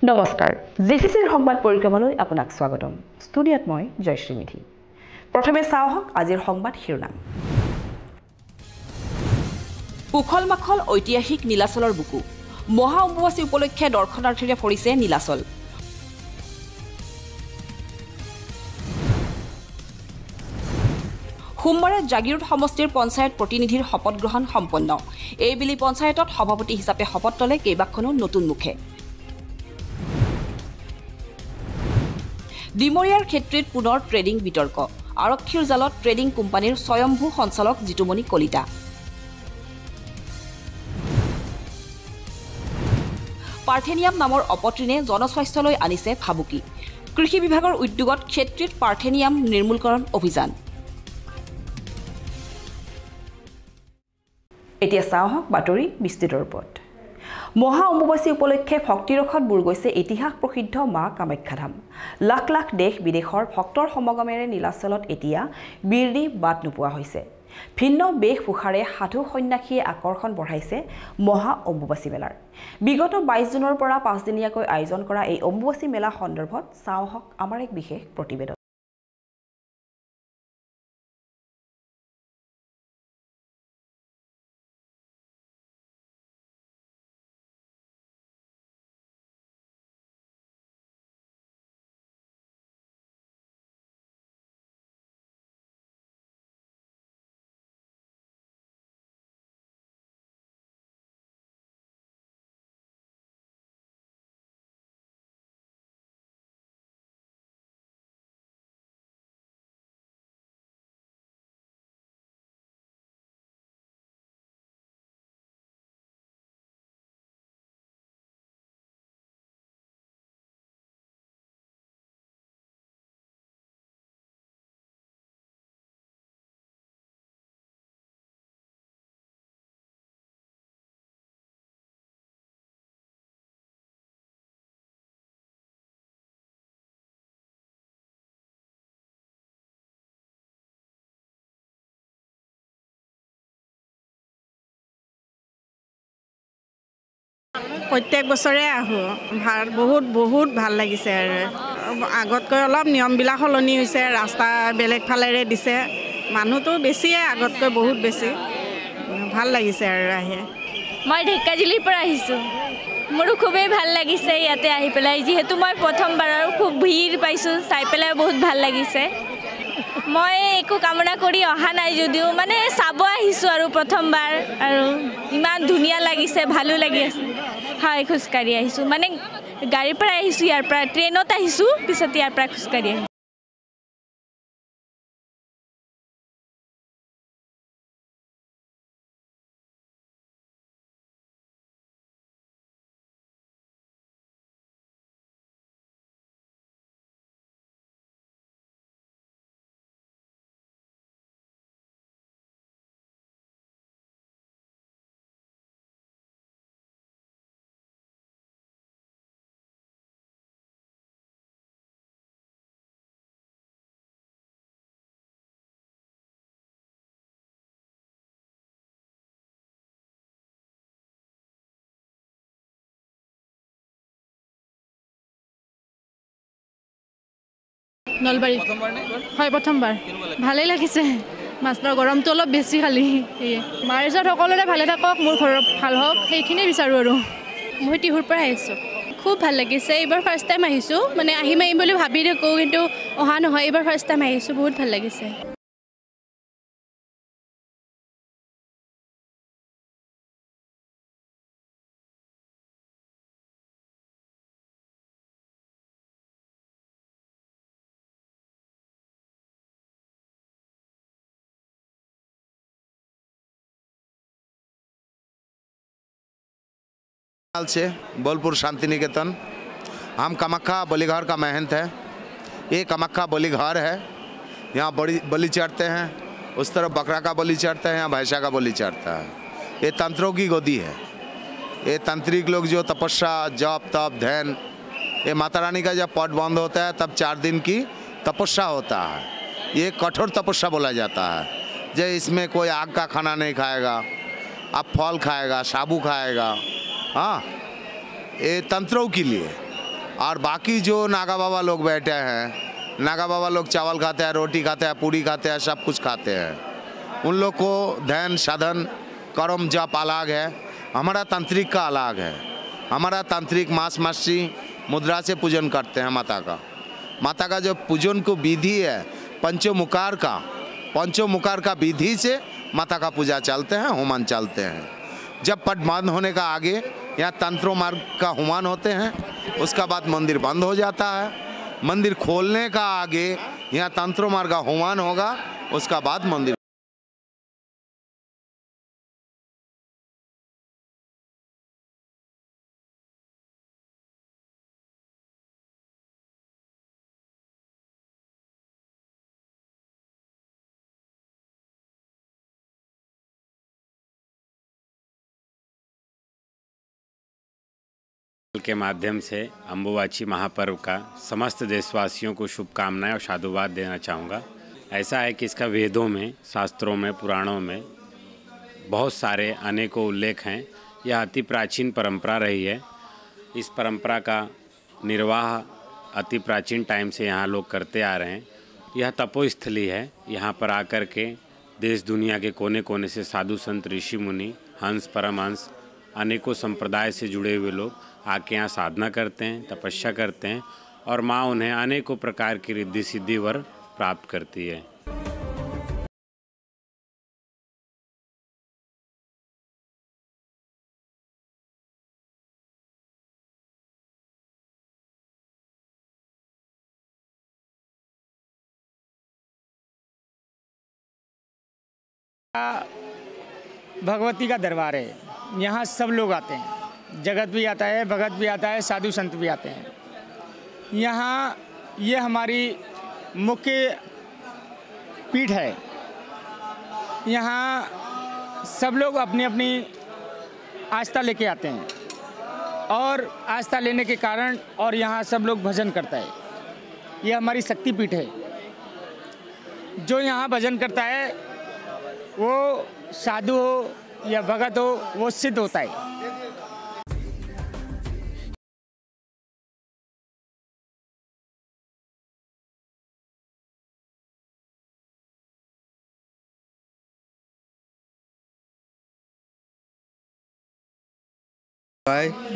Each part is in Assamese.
নমস্কাৰ জেচিচিৰ সংবাদ পৰিক্ৰমালৈ আপোনাক স্বাগতম ষ্টুডিঅত মই জয়শ্ৰী মিঠি প্ৰথমে চাওক আজিৰ সংবাদ শিৰোনাম উখল মাখল ঐতিহাসিক নীলাচলৰ বুকু মহা অম্বুবাচী উপলক্ষে দৰ্শনাৰ্থীৰে ভৰিছে নীলাচল সোমবাৰে জাগিৰোড সমষ্টিৰ পঞ্চায়ত প্ৰতিনিধিৰ শপত গ্ৰহণ সম্পন্ন এইবিলি পঞ্চায়তত সভাপতি হিচাপে শপত ললে কেইবাখনো নতুন মুখে ডিমৰিয়াৰ ক্ষেত্ৰত পুনৰ ট্ৰেডিং বিতৰ্ক আৰক্ষীৰ জালত ট্ৰেডিং কোম্পানীৰ স্বয়ম্ভূ সঞ্চালক জিতুমণি কলিতা পাৰ্থেনিয়াম নামৰ অপতৃণে জনস্বাস্থ্যলৈ আনিছে ভাবুকি কৃষি বিভাগৰ উদ্যোগত ক্ষেত্ৰত পাৰ্থেনিয়াম নিৰ্মূলকৰণ অভিযান এতিয়া চাওক বাতৰি বিস্তৃত ৰূপত মহা অম্বুবাচী উপলক্ষে ভক্তিৰখত বুৰ গৈছে ইতিহাস প্ৰসিদ্ধ মা কামাখ্যা ধাম লাখ লাখ দেশ বিদেশৰ ভক্তৰ সমাগমেৰে নীলাচলত এতিয়া বিৰদি বাট নোপোৱা হৈছে ভিন্ন বেশভূষাৰে সাধু সন্যাসীয়ে আকৰ্ষণ বঢ়াইছে মহা অম্বুবাচী মেলাৰ বিগত 22 জুনৰ পৰা 5 দিনীয়াকৈ আয়োজন কৰা এই অম্বুবাচী মেলা সন্দৰ্ভত চাওক আমাৰ এক বিশেষ প্ৰতিবেদন প্ৰত্যেক বছৰে আহোঁ বহুত ভাল লাগিছে আৰু আগতকৈ অলপ নিয়মবিলাক সলনি হৈছে ৰাস্তা বেলেগ ফালেৰে দিছে মানুহটো বেছিয়ে আগতকৈ বহুত বেছি ভাল লাগিছে আৰু আহি মই ঢেকাজিলিৰ পৰা আহিছোঁ মোৰো খুবেই ভাল লাগিছে ইয়াতে আহি পেলাই যিহেতু মই প্ৰথমবাৰ আৰু খুব ভিৰ পাইছোঁ চাই পেলাই বহুত ভাল লাগিছে মই একো কামনা কৰি অহা নাই যদিও মানে চাব আহিছোঁ আৰু প্ৰথমবাৰ আৰু ইমান ধুনীয়া লাগিছে ভালো লাগি আছে হয় খোজকাঢ়ি আহিছোঁ মানে গাড়ীৰ পৰা আহিছোঁ ইয়াৰ পৰা ট্ৰেইনত আহিছোঁ পিছত ইয়াৰ পৰা খোজকাঢ়ি আহিছোঁ নলবাৰী হয় প্ৰথমবাৰ ভালেই লাগিছে মাছৰ গৰমটো অলপ বেছি খালি মাৰ ওচৰত সকলোৰে ভালে থাকক মোৰ ঘৰৰ ভাল হওক সেইখিনিয়ে বিচাৰোঁ আৰু মই টিহুৰ পৰা আহিছোঁ খুব ভাল লাগিছে এইবাৰ ফাৰ্ষ্ট টাইম আহিছোঁ মানে আহিম বুলি ভাবি থাকোঁ কিন্তু অহা নহয় এইবাৰ ফাৰ্ষ্ট টাইম আহিছোঁ বহুত ভাল লাগিছে से बोलपुर शांति निकेतन हम कामाख्या बलिघर का महंत है ये कामाख्या बलिघर है यहाँ बलि चढ़ते हैं उस तरफ बकरा का बलि चढ़ते हैं यहाँ भैंसा का बलि चढ़ता है ये तंत्रों की गोदी है ये तांत्रिक लोग जो तपस्या जप तप ध्यान ये माता रानी का जब पट बंद होता है तब 4 दिन की तपस्या होता है ये कठोर तपस्या बोला जाता है जो इसमें कोई आग का खाना नहीं खाएगा अब फल खाएगा साबू खाएगा हाँ ये तंत्रों के लिए और बाकी जो नागा बाबा लोग बैठे हैं, नागा बाबा लोग चावल खाते हैं, रोटी खाते हैं, पूड़ी खाते हैं, सब कुछ खाते हैं। उन लोग को ध्यान साधन कर्म जप अलग है, हमारा तांत्रिक का अलग है। हमारा तांत्रिक मांस मच्छी मुद्रा से पूजन करते हैं माता का। माता का जो पूजन को विधि है पंचोमुखार का विधि से माता का पूजा चलते हैं, होमन चलते हैं। जब पट बंद होने का आगे यहाँ तंत्रो मार्ग का होमन होते हैं, उसका बाद मंदिर बंद हो जाता है। मंदिर खोलने का आगे यहाँ तंत्रो मार्ग का होमन होगा, उसका बाद मंदिर। के माध्यम से अम्बुबाची महापर्व का समस्त देशवासियों को शुभकामनाएं और साधुवाद देना चाहूँगा। ऐसा है कि इसका वेदों में, शास्त्रों में, पुराणों में बहुत सारे अनेकों उल्लेख हैं। यह अति प्राचीन परंपरा रही है। इस परंपरा का निर्वाह अति प्राचीन टाइम से यहाँ लोग करते आ रहे हैं। यह तपोस्थली है। यहाँ पर आकर के देश दुनिया के कोने कोने से साधु संत, ऋषि मुनि, हंस, परमहंस, अनेकों संप्रदाय से जुड़े हुए लोग आके यहाँ साधना करते हैं, तपस्या करते हैं और माँ उन्हें अनेकों प्रकार की रिद्धि सिद्धि वर प्राप्त करती है। भगवती का दरबार है। यहाँ सब लोग आते हैं, जगत भी आता है, भगत भी आता है, साधु संत भी आते हैं। यहाँ ये हमारी मुख्य पीठ है। यहाँ सब लोग अपनी अपनी आस्था लेके आते हैं और आस्था लेने के कारण और यहाँ सब लोग भजन करता है। ये हमारी शक्ति पीठ है। जो यहाँ भजन करता है वो साधु हो या भगत हो, वो सिद्ध होता है।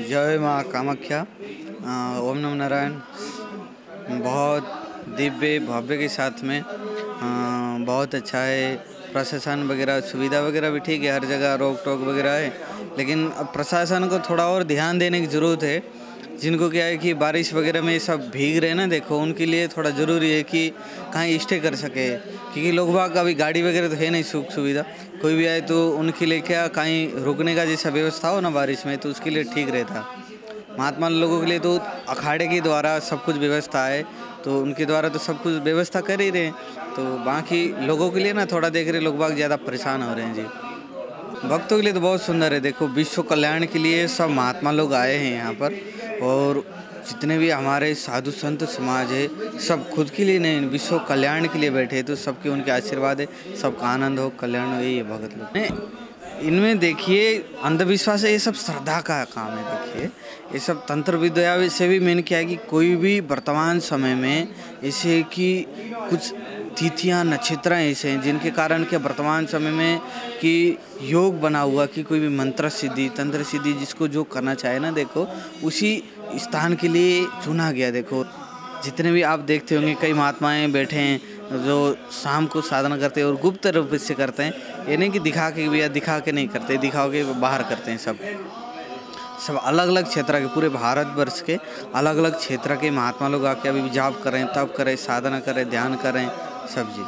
जय माँ कामाख्या। ओम नमः नारायण। बहुत दिव्य भव्य के साथ में बहुत अच्छा है। प्रशासन वगैरह सुविधा वगैरह भी ठीक है, हर जगह रोक टोक वगैरह है, लेकिन अब प्रशासन को थोड़ा और ध्यान देने की ज़रूरत है। जिनको क्या है कि बारिश वगैरह में सब भीग रहे ना, देखो उनके लिए थोड़ा ज़रूरी है कि कहीं स्टे कर सके, क्योंकि लोग बाग का अभी गाड़ी वगैरह तो है नहीं सुख सुविधा। कोई भी आए तो उनके लिए क्या कहीं रुकने का जैसा व्यवस्था हो ना बारिश में, तो उसके लिए ठीक रहता। महात्मा लोगों के लिए तो अखाड़े के द्वारा सब कुछ व्यवस्था है, तो उनके द्वारा तो सब कुछ व्यवस्था कर ही रहे। तो बाकी लोगों के लिए ना थोड़ा देख रहे लोग बाग ज़्यादा परेशान हो रहे हैं जी। भक्तों के लिए तो बहुत सुंदर है। देखो विश्व कल्याण के लिए सब महात्मा लोग आए हैं यहाँ पर, और जितने भी हमारे साधु संत समाज है सब खुद के लिए नहीं, विश्व कल्याण के लिए बैठे। तो सबके उनके आशीर्वाद है, सबका आनंद हो, कल्याण हो, यही है भगत लोग। इनमें देखिए अंधविश्वास है, ये सब श्रद्धा का काम है। देखिए ये सब तंत्र विद्या से भी मैंने क्या है कि कोई भी वर्तमान समय में ऐसे कि कुछ तिथियां नक्षत्र ऐसे हैं जिनके कारण के वर्तमान समय में कि योग बना हुआ कि कोई भी मंत्र सिद्धि, तंत्र सिद्धि, जिसको जो करना चाहे ना, देखो उसी स्थान के लिए चुना गया। देखो जितने भी आप देखते होंगे कई महात्माएं बैठे हैं जो शाम को साधना करते हैं और गुप्त रूप से करते हैं। ये नहीं कि दिखा के भैया दिखा के नहीं करते, दिखाओ के बाहर करते हैं। सब अलग अलग क्षेत्र के, पूरे भारतवर्ष के अलग अलग क्षेत्र के महात्मा लोग आके अभी जाप करें, तप करें, साधना करें, ध्यान करें सब जी।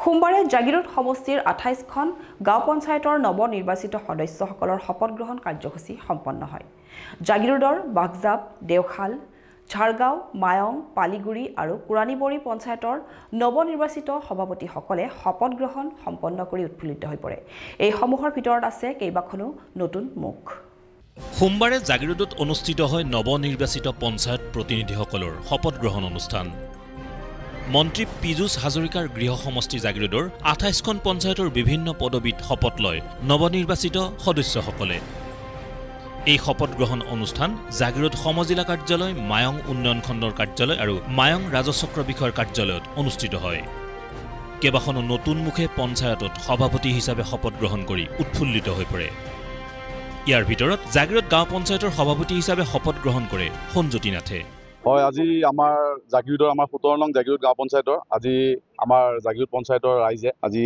সোমবাৰে জাগিৰোড সমষ্টিৰ 28খন গাঁও পঞ্চায়তৰ নৱনিৰ্বাচিত সদস্যসকলৰ শপত গ্ৰহণ কাৰ্যসূচী সম্পন্ন হয়। জাগিৰোডৰ বাগজাপ, দেওখাল, ঝাৰগাঁও, মায়ং, পালিগুৰি আৰু কুৰাণীবৰী পঞ্চায়তৰ নৱনিৰ্বাচিত সভাপতিসকলে শপত গ্ৰহণ সম্পন্ন কৰি উৎফুল্লিত হৈ পৰে। এই সমূহৰ ভিতৰত আছে কেইবাখনো নতুন মুখ। সোমবাৰে জাগিৰোডত অনুষ্ঠিত হয় নৱনিৰ্বাচিত পঞ্চায়ত প্ৰতিনিধিসকলৰ শপত গ্ৰহণ অনুষ্ঠান। মন্ত্ৰী পীযুষ হাজৰিকাৰ গৃহ সমষ্টি জাগিৰোডৰ 28খন পঞ্চায়তৰ বিভিন্ন পদবীত শপত লয় নৱনিৰ্বাচিত সদস্যসকলে। এই শপত গ্ৰহণ অনুষ্ঠান জাগিৰোড সমজিলা কাৰ্যালয়, মায়ং উন্নয়ন খণ্ডৰ কাৰ্যালয় আৰু মায়ং ৰাজচক্ৰ বিষয়ৰ কাৰ্যালয়ত অনুষ্ঠিত হয়। কেইবাখনো নতুন মুখে পঞ্চায়তত সভাপতি হিচাপে শপত গ্ৰহণ কৰি উৎফুল্লিত হৈ পৰে। ইয়াৰ ভিতৰত জাগিৰোড গাঁও পঞ্চায়তৰ সভাপতি হিচাপে শপত গ্ৰহণ কৰে সঞ্জতি নাথে। হয়, আজি আমাৰ জাগিৰোডৰ 17 নং জাগিৰোড গাঁও পঞ্চায়তৰ আজি আমাৰ জাগিৰোড পঞ্চায়তৰ ৰাইজে আজি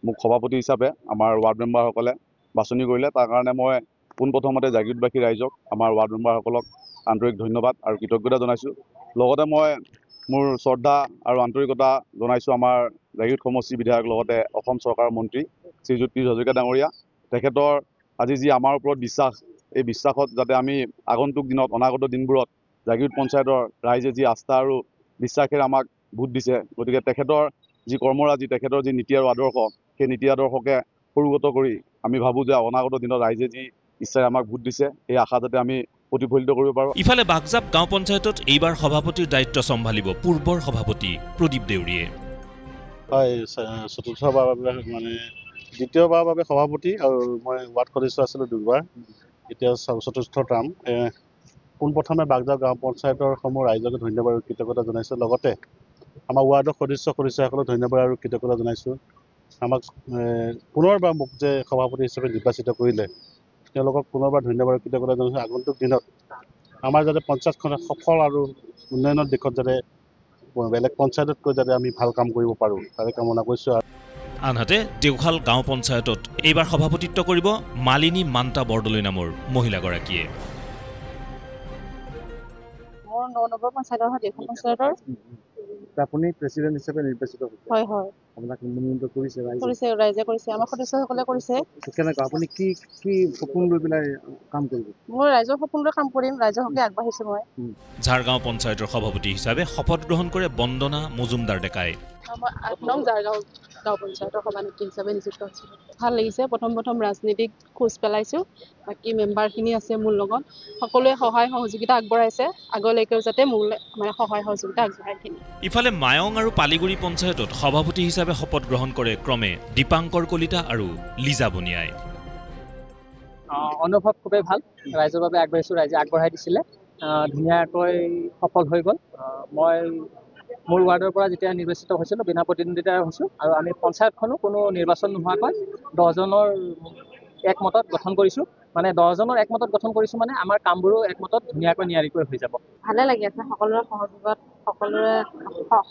মোক সভাপতি হিচাপে আমাৰ ৱাৰ্ড মেম্বাৰসকলে বাছনি কৰিলে। তাৰ কাৰণে মই পোনপ্ৰথমতে জাগিৰোডবাসী ৰাইজক আমাৰ ৱাৰ্ড মেম্বাৰসকলক আন্তৰিক ধন্যবাদ আৰু কৃতজ্ঞতা জনাইছোঁ। লগতে মই মোৰ শ্ৰদ্ধা আৰু আন্তৰিকতা জনাইছোঁ আমাৰ জাগিৰোড সমষ্টি বিধায়ক লগতে অসম চৰকাৰৰ মন্ত্ৰী শ্ৰীযুত পীযুষ হাজৰিকা ডাঙৰীয়া। তেখেতৰ আজি যি আমাৰ ওপৰত বিশ্বাস, এই বিশ্বাসত যাতে আমি আগন্তুক দিনত অনাগত দিনবোৰত জাগিৰোড পঞ্চায়তৰ ৰাইজে যি আস্থা আৰু বিশ্বাসেৰে আমাক ভোট দিছে, গতিকে তেখেতৰ যি কৰ্মৰাজি, তেখেতৰ যি নীতি আৰু আদৰ্শ, সেই নীতি আদৰ্শকে সৰুগত কৰি আমি ভাবোঁ যে অনাগত দিনত ৰাইজে যি ইচ্ছাৰে আমাক ভোট দিছে, এই আশা যাতে আমি প্ৰতিফলিত কৰিব পাৰোঁ। ইফালে বাগজাপ গাঁও পঞ্চায়তত এইবাৰ সভাপতিৰ দায়িত্ব চম্ভালিব পূৰ্বৰ সভাপতি প্ৰদীপ দেউৰীয়ে। হয়, চতুৰ্থবাৰৰ বাবে মানে দ্বিতীয়বাৰৰ বাবে সভাপতি আৰু মই ৱাৰ্ড সদস্য আছিলোঁ 2বাৰ, এতিয়া চতুৰ্থ টাৰ্ম। পোনপ্ৰথমে বাগজাপ গাঁও পঞ্চায়তৰ সমূহ ৰাইজকে ধন্যবাদ আৰু কৃতজ্ঞতা জনাইছোঁ। লগতে আমাৰ ৱাৰ্ডৰ সদস্যসকলক ধন্যবাদ আৰু কৃতজ্ঞতা জনাইছোঁ। আমাক পুনৰবাৰ মোক যে সভাপতি হিচাপে নিৰ্বাচিত কৰিলে, তেওঁলোকক পুনৰবাৰ ধন্যবাদ আৰু কৃতজ্ঞতা জনাইছোঁ। আগন্তুক দিনত আমাৰ যাতে পঞ্চায়তখনে সফল আৰু উন্নয়নৰ দিশত যাতে বেলেগ পঞ্চায়ততকৈ যাতে আমি ভাল কাম কৰিব পাৰোঁ, তাৰে কামনা কৰিছোঁ। আনহাতে দেওখাল গাঁও পঞ্চায়তত এইবাৰ সভাপতিত্ব কৰিব মালিনী মান্তা বৰদলৈ নামৰ মহিলাগৰাকীয়ে। মোৰ 9 নম্বৰ পঞ্চায়তৰ হয়, দেওখাল পঞ্চায়তৰ। আপুনি প্ৰেচিডেণ্ট হিচাপে নিৰ্বাচিত হৈছে? হয় হয়, আপোনাক মনোনীত কৰিছে ৰাইজে কৰিছে, আমাৰ সদস্যসকলে কৰিছে। কেনেকুৱা আপুনি কি কি সপোন লৈ পেলাই কাম কৰিব? মই ৰাইজৰ সপোন লৈ কাম কৰিম, ৰাইজৰ হকে আগবাঢ়িছোঁ মই। ঝাৰগাঁও পঞ্চায়তৰ সভাপতি হিচাপে শপত গ্ৰহণ কৰে বন্দনা মজুমদাৰ ডেকাই। মই 8 নং ঝাৰগাঁও গাঁও পঞ্চায়তৰ সভানেত্ৰী হিচাপে নিযুক্ত হৈছোঁ। ভাল লাগিছে, প্ৰথম ৰাজনীতিক খোজ পেলাইছোঁ। বাকী মেম্বাৰখিনি আছে মোৰ লগত, সকলোৱে সহায় সহযোগিতা আগবঢ়াইছে, আগলৈকেও যাতে মোৰ মানে সহায় সহযোগিতা আগবঢ়াই কিনে। ইফালে মায়ং আৰু পালিগুৰি পঞ্চায়তত সভাপতি হিচাপে শপত গ্ৰহণ কৰে ক্ৰমে দীপাংকৰ কলিতা আৰু লিজা বনিয়াই। অনুভৱ খুবেই ভাল, ৰাইজৰ বাবে আগবাঢ়িছোঁ, ৰাইজে আগবঢ়াই দিছিলে, ধুনীয়াকৈ সফল হৈ গ'ল। মই মোৰ ৱাৰ্ডৰ পৰা যেতিয়া নিৰ্বাচিত হৈছিলোঁ বিনা প্ৰতিদ্বন্দ্বিতাৰে হৈছোঁ, আৰু আমি পঞ্চায়তখনো কোনো নিৰ্বাচন নোহোৱাকৈ 10জনৰ একমতত গঠন কৰিছোঁ। মানে 10জনৰ একমতত গঠন কৰিছোঁ মানে আমাৰ কামবোৰো একমতত ধুনীয়াকৈ নিয়াৰিকৈ হৈ যাব। ভালে লাগি আছে, সকলোৰে সহযোগত, সকলোৰে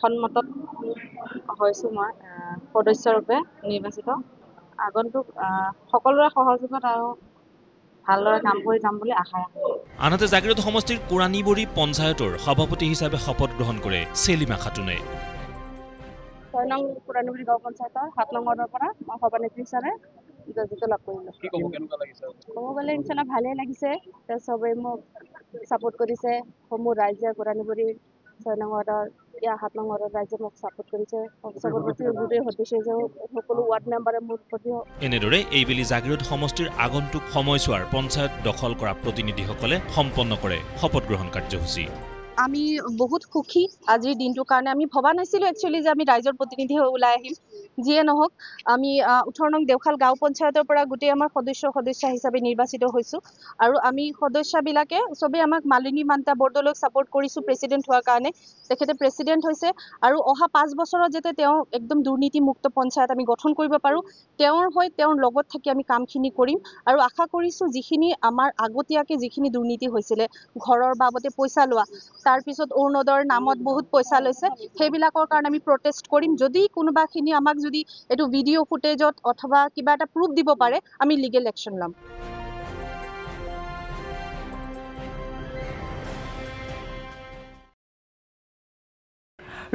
সন্মতত হৈছোঁ মই সদস্যৰূপে নিৰ্বাচিত। আগন্তুক সকলোৰে সহযোগত আৰু ভালদৰে কাম কৰি যাম বুলি আশা ৰাখিছোঁ। আনহাতে জাগিৰোড সমষ্টিৰ কোৰাণীবৰী পঞ্চায়তৰ সভাপতি হিচাপে শপত গ্ৰহণ কৰে চেলিমা খাতুনে। 6 নং কোৰাণীবৰী গাঁও পঞ্চায়তৰ 7 নং ৱাৰ্ডৰ পৰা মই সভানেত্ৰী হিচাপে নিৰ্বাচিত লাভ কৰিলোঁ। ক'ব গ'লে ইনশাল্লাহ ভালেই লাগিছে, চবেই মোক ছাপোৰ্ট কৰিছে। সমূহ ৰাইজে কোৰাণীবৰীৰ 6 নং ৱাৰ্ডৰ 7 নং ৱাৰ্ডৰ ৰাইজে মোক ছাপোৰ্ট কৰিছে। সকলো ৱাৰ্ড মেম্বাৰে মোৰ প্ৰতি। এনেদৰে এইবেলি জাগিৰোড সমষ্টিৰ আগন্তুক সময়ছোৱাৰ পঞ্চায়ত দখল কৰা প্ৰতিনিধিসকলে সম্পন্ন কৰে শপত গ্ৰহণ কাৰ্যসূচী। আমি বহুত সুখী আজিৰ দিনটোৰ কাৰণে। আমি ভবা নাছিলোঁ একচুৱেলি যে আমি ৰাইজৰ প্ৰতিনিধি হৈ ওলাই আহিম। যিয়ে নহওক, আমি 18 নং দেওখাল গাঁও পঞ্চায়তৰ পৰা গোটেই আমাৰ সদস্য হিচাপে নিৰ্বাচিত হৈছোঁ। আৰু আমি সদস্যবিলাকে চবেই আমাক মালিনী মান্তা বৰদলৈক ছাপোৰ্ট কৰিছোঁ প্ৰেচিডেণ্ট হোৱাৰ কাৰণে। তেখেতে প্ৰেচিডেণ্ট হৈছে আৰু অহা 5 বছৰত যাতে তেওঁ একদম দুৰ্নীতিমুক্ত পঞ্চায়ত আমি গঠন কৰিব পাৰোঁ, তেওঁৰ লগত থাকি আমি কামখিনি কৰিম। আৰু আশা কৰিছোঁ যিখিনি আমাৰ আগতীয়াকৈ যিখিনি দুৰ্নীতি হৈছিলে, ঘৰৰ বাবদে পইচা লোৱা, তাৰপিছত অৰুণোদয়ৰ নামত বহুত পইচা লৈছে, সেইবিলাকৰ কাৰণে আমি প্ৰটেষ্ট কৰিম। যদি কোনোবাখিনি আমাক যদি এইটো ভিডিঅ' ফুটেজত অথবা কিবা এটা প্ৰুফ দিব পাৰে, আমি লিগেল একশ্যন ল'ম।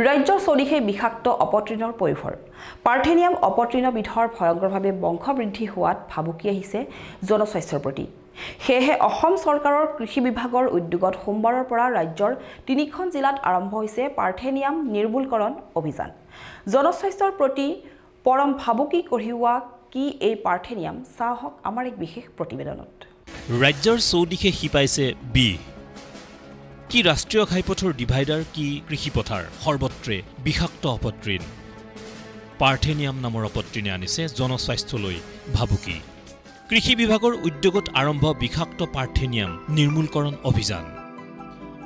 ৰাজ্যৰ চদিশে বিষাক্ত অপতৃণৰ পৰিভৰ। পাৰ্থেনিয়াম অপতৃণবিধৰ ভয়ংকৰভাৱে বংশবৃদ্ধি হোৱাত ভাবুকি আহিছে জনস্বাস্থ্যৰ প্ৰতি। সেয়েহে অসম চৰকাৰৰ কৃষি বিভাগৰ উদ্যোগত সোমবাৰৰ পৰা ৰাজ্যৰ 3খন জিলাত আৰম্ভ হৈছে পাৰ্থেনিয়াম নিৰ্মূলকৰণ অভিযান। জনস্বাস্থ্যৰ প্ৰতি পৰম ভাবুকি কঢ়িওৱা কি এই পাৰ্থেনিয়াম, চাহক আমাৰ এক বিশেষ প্ৰতিবেদনত। ৰাজ্যৰ চৌদিশে শিপাইছে বিষ। কি ৰাষ্ট্ৰীয় ঘাইপথৰ ডিভাইডাৰ, কি কৃষিপথাৰ, সৰ্বত্ৰে বিষাক্ত অপতৃণ। পাৰ্থেনিয়াম নামৰ অপতৃণে আনিছে জনস্বাস্থ্যলৈ ভাবুকি। কৃষি বিভাগৰ উদ্যোগত আৰম্ভ বিষাক্ত পাৰ্থেনিয়াম নিৰ্মূলকৰণ অভিযান।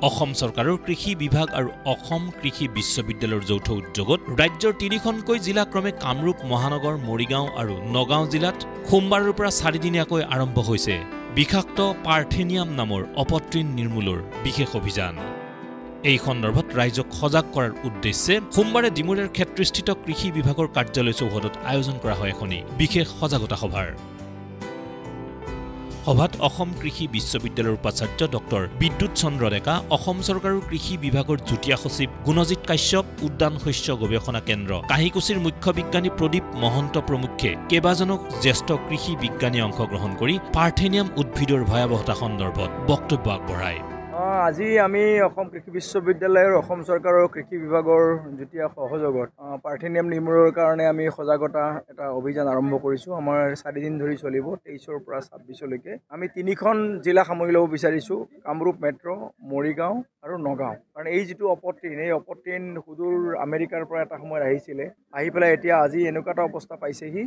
অসম চৰকাৰৰ কৃষি বিভাগ আৰু অসম কৃষি বিশ্ববিদ্যালয়ৰ যৌথ উদ্যোগত ৰাজ্যৰ 3খনকৈ জিলা ক্ৰমে কামৰূপ মহানগৰ, মৰিগাঁও আৰু নগাঁও জিলাত সোমবাৰৰ পৰা 4 দিনীয়াকৈ আৰম্ভ হৈছে বিষাক্ত পাৰ্থেনিয়াম নামৰ অপতৃণ নিৰ্মূলৰ বিশেষ অভিযান। এই সন্দৰ্ভত ৰাইজক সজাগ কৰাৰ উদ্দেশ্যে সোমবাৰে ডিমৰীয়াৰ ক্ষেত্ৰস্থিত কৃষি বিভাগৰ কাৰ্যালয় চৌহদত আয়োজন কৰা হয় এখনি বিশেষ সজাগতা সভাৰ। সভাত অসম কৃষি বিশ্ববিদ্যালয়ৰ উপাচাৰ্য ডক্টৰ বিদ্যুৎ চন্দ্ৰ ডেকা, অসম চৰকাৰৰ কৃষি বিভাগৰ যুটীয়া সচিব গুণজিৎ কাশ্যপ, উদ্যান শস্য গৱেষণা কেন্দ্ৰ কাহিকুছিৰ মুখ্য বিজ্ঞানী প্ৰদীপ মহন্ত প্ৰমুখ্যে কেইবাজনক জ্যেষ্ঠ কৃষি বিজ্ঞানীয়ে অংশগ্ৰহণ কৰি পাৰ্থেনিয়াম উদ্ভিদৰ ভয়াৱহতা সন্দৰ্ভত বক্তব্য আগবঢ়ায়। আজি আমি অসম কৃষি বিশ্ববিদ্যালয়ৰ অসম চৰকাৰৰ কৃষি বিভাগৰ যুটীয়া সহযোগত পাৰ্থেনিয়াম নিৰ্মূলৰ কাৰণে আমি সজাগতা এটা অভিযান আৰম্ভ কৰিছোঁ। আমাৰ 4 দিন ধৰি চলিব, 23ৰ পৰা 26লৈকে। আমি 3খন জিলা সামৰি ল'ব বিচাৰিছোঁ, কামৰূপ মেট্ৰ', মৰিগাঁও আৰু নগাঁও। কাৰণ এই যিটো অপতৃণ, এই অপতৃণ সুদূৰ আমেৰিকাৰ পৰা এটা সময়ত আহিছিলে, আহি পেলাই এতিয়া আজি এনেকুৱা এটা অৱস্থা পাইছেহি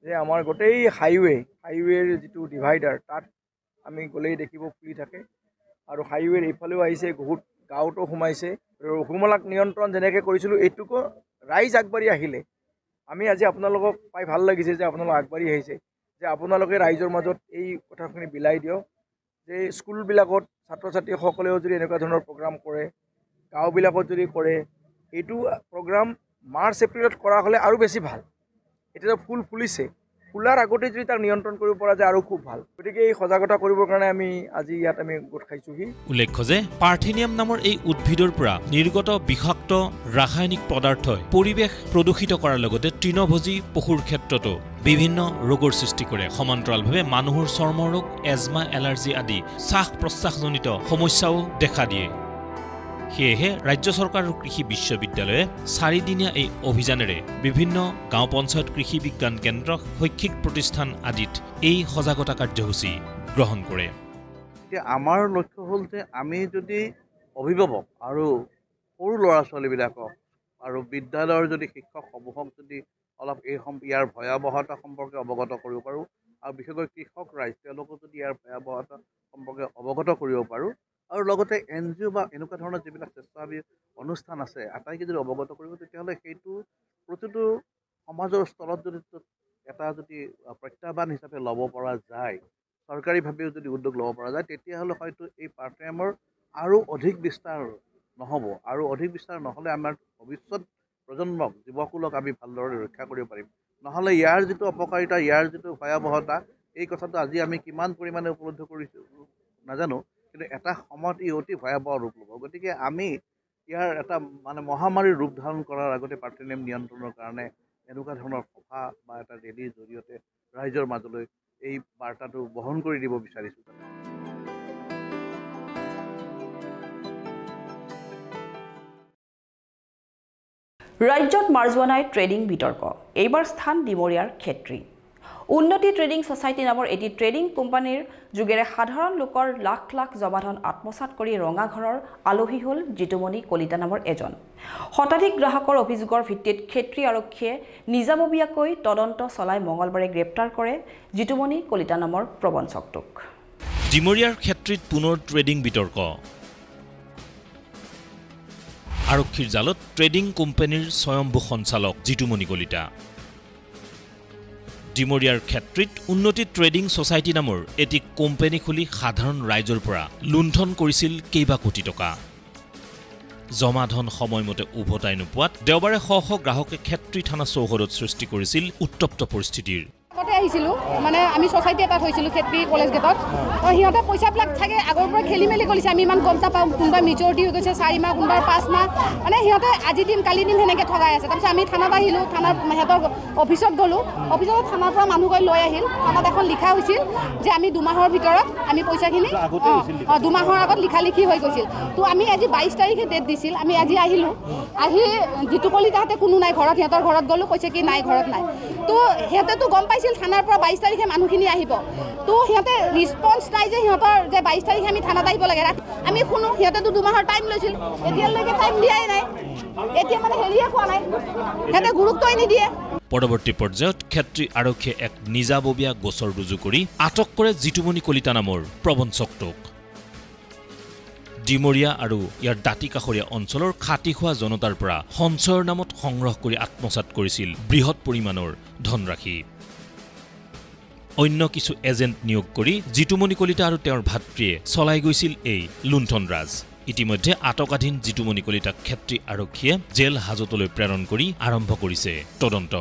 যে আমাৰ গোটেই হাইৱেৰ যিটো ডিভাইডাৰ, তাত আমি গ'লেই দেখিব ফুলি থাকে। আৰু হাইৱেৰ এইফালেও আহিছে, বহুত গাঁৱতো সোমাইছে। হুমলাক নিয়ন্ত্ৰণ যেনেকৈ কৰিছিলোঁ, এইটোকো ৰাইজ আগবাঢ়ি আহিলে। আমি আজি আপোনালোকক পাই ভাল লাগিছে যে আপোনালোক আগবাঢ়ি আহিছে, যে আপোনালোকে ৰাইজৰ মাজত এই কথাখিনি বিলাই দিয়ক যে স্কুলবিলাকত ছাত্ৰ ছাত্ৰীসকলেও যদি এনেকুৱা ধৰণৰ প্ৰগ্ৰাম কৰে, গাঁওবিলাকত যদি কৰে, এইটো প্ৰগ্ৰাম মাৰ্চ এপ্ৰিলত কৰা হ'লে আৰু বেছি ভাল। এতিয়া ফুল ফুলিছে, ফুলাৰ আগতে যদি তাক নিয়ন্ত্ৰণ কৰিব পৰা যায় আৰু খুব ভাল। গতিকে এই সজাগতা কৰিবৰ কাৰণে আমি আজি ইয়াত আমি গোট খাইছোহি। উল্লেখ্য যে পাৰ্থেনিয়াম নামৰ এই উদ্ভিদৰ পৰা নিৰ্গত বিষাক্ত ৰাসায়নিক পদাৰ্থই পৰিৱেশ প্ৰদূষিত কৰাৰ লগতে তৃণভোজী পশুৰ ক্ষেত্ৰতো বিভিন্ন ৰোগৰ সৃষ্টি কৰে। সমান্তৰালভাৱে মানুহৰ চৰ্ম ৰোগ, এজমা, এলাৰ্জি আদি শ্বাস প্ৰশ্বাসজনিত সমস্যাও দেখা দিয়ে। সেয়েহে ৰাজ্য চৰকাৰৰ কৃষি বিশ্ববিদ্যালয়ে 4 দিনীয়া এই অভিযানেৰে বিভিন্ন গাঁও পঞ্চায়ত, কৃষি বিজ্ঞান কেন্দ্ৰ, শৈক্ষিক প্ৰতিষ্ঠান আদিত এই সজাগতা কাৰ্যসূচী গ্ৰহণ কৰে। এতিয়া আমাৰ লক্ষ্য হ'ল যে আমি যদি অভিভাৱক আৰু সৰু ল'ৰা ছোৱালীবিলাকক আৰু বিদ্যালয়ৰ যদি শিক্ষকসমূহক যদি অলপ ইয়াৰ ভয়াৱহতা সম্পৰ্কে অৱগত কৰিব পাৰোঁ, আৰু বিশেষকৈ কৃষক ৰাইজ তেওঁলোকক যদি ইয়াৰ ভয়াৱহতা সম্পৰ্কে অৱগত কৰিব পাৰোঁ, আৰু লগতে NGO বা এনেকুৱা ধৰণৰ যিবিলাক স্বেচ্ছাসেৱী অনুষ্ঠান আছে আটাইকে যদি অৱগত কৰিব, তেতিয়াহ'লে সেইটো প্ৰতিটো সমাজৰ স্তৰত যদি এটা যদি প্ৰত্যাহ্বান হিচাপে ল'ব পৰা যায়, চৰকাৰীভাৱেও যদি উদ্যোগ ল'ব পৰা যায়, তেতিয়াহ'লে হয়তো এই পাৰ্থেনিয়ামৰ আৰু অধিক বিস্তাৰ নহ'ব। আৰু অধিক বিস্তাৰ নহ'লে আমাৰ ভৱিষ্যত প্ৰজন্মক, যুৱকুলক আমি ভালদৰে ৰক্ষা কৰিব পাৰিম। নহ'লে ইয়াৰ যিটো অপকাৰিতা, ইয়াৰ যিটো ভয়াৱহতা, এই কথাটো আজি আমি কিমান পৰিমাণে উপলব্ধ কৰিছোঁ নাজানো, কিন্তু এটা সময়ত ই অতি ভয়াৱহ ৰূপ ল'ব। গতিকে আমি ইয়াৰ এটা মহামাৰীৰ ৰূপ ধাৰণ কৰাৰ আগতে পাৰ্থেনিয়াম নিয়ন্ত্ৰণৰ কাৰণে এনেকুৱা ধৰণৰ সভা বা এটা ৰেলীৰ জৰিয়তে ৰাইজৰ মাজলৈ এই বাৰ্তাটো বহন কৰি দিব বিচাৰিছোঁ। ৰাজ্যত মাৰ্জোৱা নাই ট্ৰেডিং বিতৰ্ক। এইবাৰ স্থান ডিমৰীয়াৰ ক্ষেত্ৰী। উন্নতি ট্ৰেডিং ছ'চাইটি নামৰ এটি ট্ৰেডিং কোম্পানীৰ যোগেৰে সাধাৰণ লোকৰ লাখ লাখ জমাধন আত্মসাত কৰি ৰঙাঘৰৰ আলহী হ'ল জিতুমণি কলিতা নামৰ এজন। শতাধিক গ্ৰাহকৰ অভিযোগৰ ভিত্তিত ক্ষেত্ৰী আৰক্ষীয়ে নিজাববীয়াকৈ তদন্ত চলাই মঙলবাৰে গ্ৰেপ্তাৰ কৰে জিতুমণি কলিতা নামৰ প্ৰবঞ্চকটোক। ডিমৰীয়াৰ ক্ষেত্ৰীত পুনৰ ট্ৰেডিং বিতৰ্ক। আৰক্ষীৰ জালত ট্ৰেডিং কোম্পানীৰ স্বয়ম্ভূ সঞ্চালক জিতুমণি কলিতা। ডিমৰীয়াৰ ক্ষেত্ৰীত উন্নতি ট্ৰেডিং ছ'চাইটি নামৰ এটি কোম্পানী খুলি সাধাৰণ ৰাইজৰ পৰা লুণ্ঠন কৰিছিল কেইবা কোটি টকা। জমাধন সময়মতে উভতাই নোপোৱাত দেওবাৰে শ শ গ্ৰাহকে ক্ষেত্ৰী থানা চৌহদত সৃষ্টি কৰিছিল উত্তপ্ত পৰিস্থিতিৰ। আগতে আহিছিলোঁ, আমি ছ'চাইটি এটাত হৈছিলোঁ ক্ষেত্ৰী কলেজ গেটত। সিহঁতে পইচাবিলাক চাগে আগৰ পৰা খেলি মেলি কৰিছে, আমি ইমান গম নাপাওঁ। কোনোবা মেজৰিটি হৈ গৈছে 4 মাহ, কোনোবাৰ 5 মাহ, সিহঁতে আজি দিন কালি দিন সেনেকৈ ঠগাই আছে। তাৰপিছত আমি থানাত আহিলোঁ, থানাত সিহঁতৰ অফিচত গ'লোঁ। অফিচত থানাৰ পৰা মানুহ গৈ লৈ আহিল। থানাত এখন লিখা হৈছিল যে আমি 2 মাহৰ ভিতৰত আমি পইচাখিনি 2 মাহৰ আগত লিখি হৈ গৈছিল। তো আমি আজি 22 তাৰিখে ডেট দিছিল। আমি আজি আহিলোঁ, আহি জিতু কলিতাহঁতে কোনো নাই ঘৰত, সিহঁতৰ ঘৰত গ'লোঁ, কৈছে কি নাই ঘৰত নাই। তো সিহঁতেতো গম পাইছিল থানা থানাৰ পৰা 22 তাৰিখে মানুহখিনি আহিব তো সিহঁতে ৰিছপন্স নাই যে সিহঁতৰ যে 22 তাৰিখে আমি থানাত আহিব লাগে আমি শুনো সিহঁতেতো 2 মাহৰ টাইম লৈছিল এতিয়ালৈকে টাইম দিয়াই নাই এতিয়া মানে হেৰিয়ে কোৱা নাই সিহঁতে গুৰুত্বই নিদিয়ে পৰৱৰ্তী পৰ্যায়ত ক্ষেত্ৰী আৰক্ষীয়ে এক নিজাববীয়া গোচৰ ৰুজু কৰি আটক কৰে জিতুমণি কলিতা নামৰ প্ৰবঞ্চকটোক ডিমৰীয়া আৰু ইয়াৰ দাঁতি কাষৰীয়া অঞ্চলৰ খাটি খোৱা জনতাৰ পৰা সঞ্চয়ৰ নামত সংগ্ৰহ কৰি আত্মসাত কৰিছিল বৃহৎ পৰিমাণৰ ধনৰাশি অন্য কিছু এজেণ্ট নিয়োগ কৰি জিতুমণি কলিতা আৰু তেওঁৰ ভাতৃয়ে চলাই গৈছিল এই লুণ্ঠন ৰাজ ইতিমধ্যে আটকাধীন জিতুমণি কলিতাক ক্ষেত্ৰী আৰক্ষীয়ে জেল হাজতলৈ প্ৰেৰণ কৰি আৰম্ভ কৰিছে তদন্ত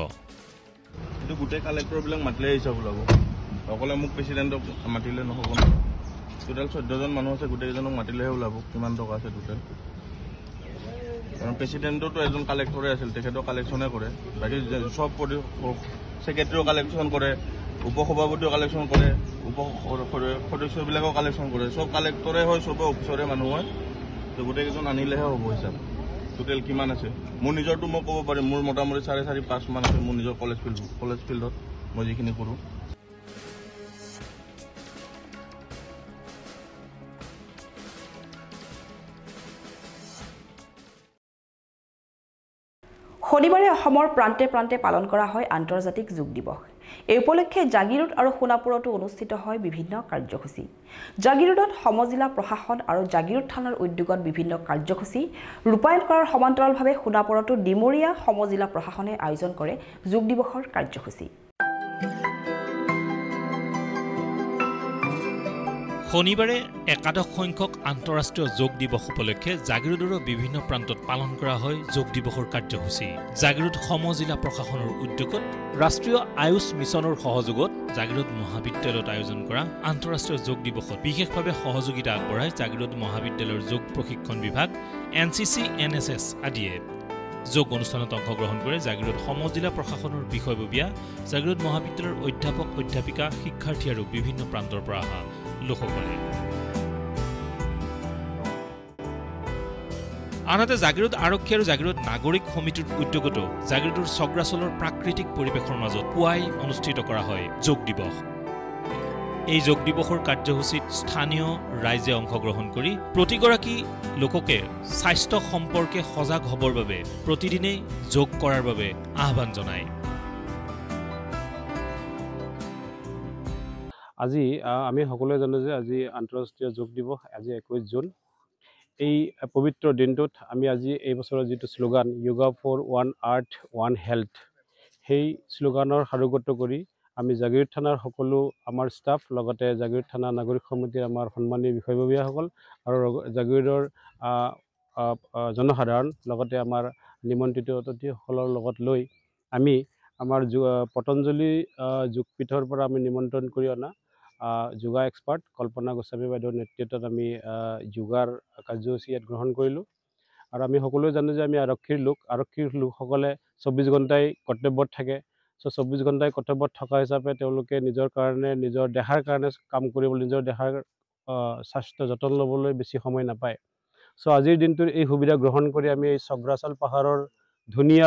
কিন্তু গোটেই কালেক্টৰবিলাক মাতিলে হিচাপ ওলাব অকলে মোক প্ৰেচিডেণ্টক মাতিলে নহ'ব ন টোটেল 14জন মানুহ আছে গোটেইকেইজনক মাতিলেহে ওলাব কিমান টকা আছে টোটেল কাৰণ প্ৰেচিডেণ্টতো এজন কালেক্টৰে আছিল তেখেতৰ কালেকশ্যনে কৰে বাকী চব ছেক্ৰেটাৰীও কালেকশ্যন কৰে উপসভাপতিও কালেকশ্যন কৰে সদস্যবিলাকেও কালেকশ্যন কৰে চব কালেক্টৰে হয় চবে অফিচৰে মানুহ হয় তো গোটেইকেইজন আনিলেহে হ'ব হিচাপ টোটেল কিমান আছে মোৰ নিজৰটো মই ক'ব পাৰিম মোৰ মোটামুটি 4.5-5 মান আছে মোৰ নিজৰ কলেজ ফিল্ডত মই যিখিনি কৰোঁ শনিবাৰে অসমৰ প্ৰান্তে প্ৰান্তে পালন কৰা হয় আন্তৰ্জাতিক যোগ দিৱস এই উপলক্ষে জাগিৰোড আৰু সোণাপুৰতো অনুষ্ঠিত হয় বিভিন্ন কাৰ্যসূচী জাগিৰোডত সমজিলা প্ৰশাসন আৰু জাগিৰোড থানাৰ উদ্যোগত বিভিন্ন কাৰ্যসূচী ৰূপায়ণ কৰাৰ সমান্তৰালভাৱে সোণাপুৰতো ডিমৰীয়া সমজিলা প্ৰশাসনে আয়োজন কৰে যোগ দিৱসৰ কাৰ্যসূচী শনিবাৰে একাদশ সংখ্যক আন্তঃৰাষ্ট্ৰীয় যোগ দিৱস উপলক্ষে জাগিৰোডৰ বিভিন্ন প্ৰান্তত পালন কৰা হয় যোগ দিৱসৰ কাৰ্যসূচী জাগিৰোড সমজিলা প্ৰশাসনৰ উদ্যোগত ৰাষ্ট্ৰীয় আয়ুষ মিছনৰ সহযোগত জাগিৰোড মহাবিদ্যালয়ত আয়োজন কৰা আন্তঃৰাষ্ট্ৰীয় যোগ দিৱসত বিশেষভাৱে সহযোগিতা আগবঢ়ায় জাগিৰোড মহাবিদ্যালয়ৰ যোগ প্ৰশিক্ষণ বিভাগ NCC NSS আদিয়ে যোগ অনুষ্ঠানত অংশগ্ৰহণ কৰে জাগিৰোড সমজিলা প্ৰশাসনৰ বিষয়ববীয়া জাগিৰোড মহাবিদ্যালয়ৰ অধ্যাপক অধ্যাপিকা শিক্ষাৰ্থী আৰু বিভিন্ন প্ৰান্তৰ পৰা অহা লোকসকলে আনহাতে জাগিৰোড আৰক্ষী আৰু জাগিৰোড নাগৰিক সমিতিৰ উদ্যোগতো জাগিৰোডৰ চগ্ৰাচলৰ প্ৰাকৃতিক পৰিৱেশৰ মাজত পুৱাই অনুষ্ঠিত কৰা হয় যোগ দিৱস এই যোগ দিৱসৰ কাৰ্যসূচীত স্থানীয় ৰাইজে অংশগ্ৰহণ কৰি প্ৰতিগৰাকী লোককে স্বাস্থ্য সম্পৰ্কে সজাগ হ'বৰ বাবে প্ৰতিদিনেই যোগ কৰাৰ বাবে আহ্বান জনায় আজি আমি সকলোৱে জানো যে আজি আন্তঃৰাষ্ট্ৰীয় যোগ দিৱস আজি 21 জুন এই পবিত্ৰ দিনটোত আমি আজি এই বছৰৰ যিটো slogan yoga for one earth one health সেই শ্লোগানৰ সাৰোগত কৰি আমি জাগিৰোড থানাৰ সকলো আমাৰ ষ্টাফ লগতে জাগিৰোড থানা নাগৰিক সমিতিৰ আমাৰ সন্মানীয় বিষয়ববীয়াসকল আৰু জাগিৰোডৰ জনসাধাৰণ লগতে আমাৰ নিমন্ত্ৰিত অতিথিসকলৰ লগত লৈ আমি আমাৰ পতঞ্জলি যোগপীঠৰ পৰা আমি নিমন্ত্ৰণ কৰি অনা যোগা এক্সপাৰ্ট কল্পনা গোস্বামী বাইদেউৰ নেতৃত্বত আমি যোগাৰ কাৰ্যসূচী ইয়াত গ্ৰহণ কৰিলোঁ আৰু আমি সকলোৱে জানো যে আমি আৰক্ষীৰ লোকসকলে 24 ঘণ্টাই কৰ্তব্যত থাকে চ' 24 ঘণ্টাই কৰ্তব্যত থকা হিচাপে তেওঁলোকে নিজৰ কাৰণে নিজৰ দেহাৰ কাৰণে কাম কৰিবলৈ নিজৰ দেহাৰ স্বাস্থ্য যতন ল'বলৈ বেছি সময় নাপায় চ' আজিৰ দিনটোৰ এই সুবিধা গ্ৰহণ কৰি আমি এই চগ্ৰাচল পাহাৰৰ ধুনীয়া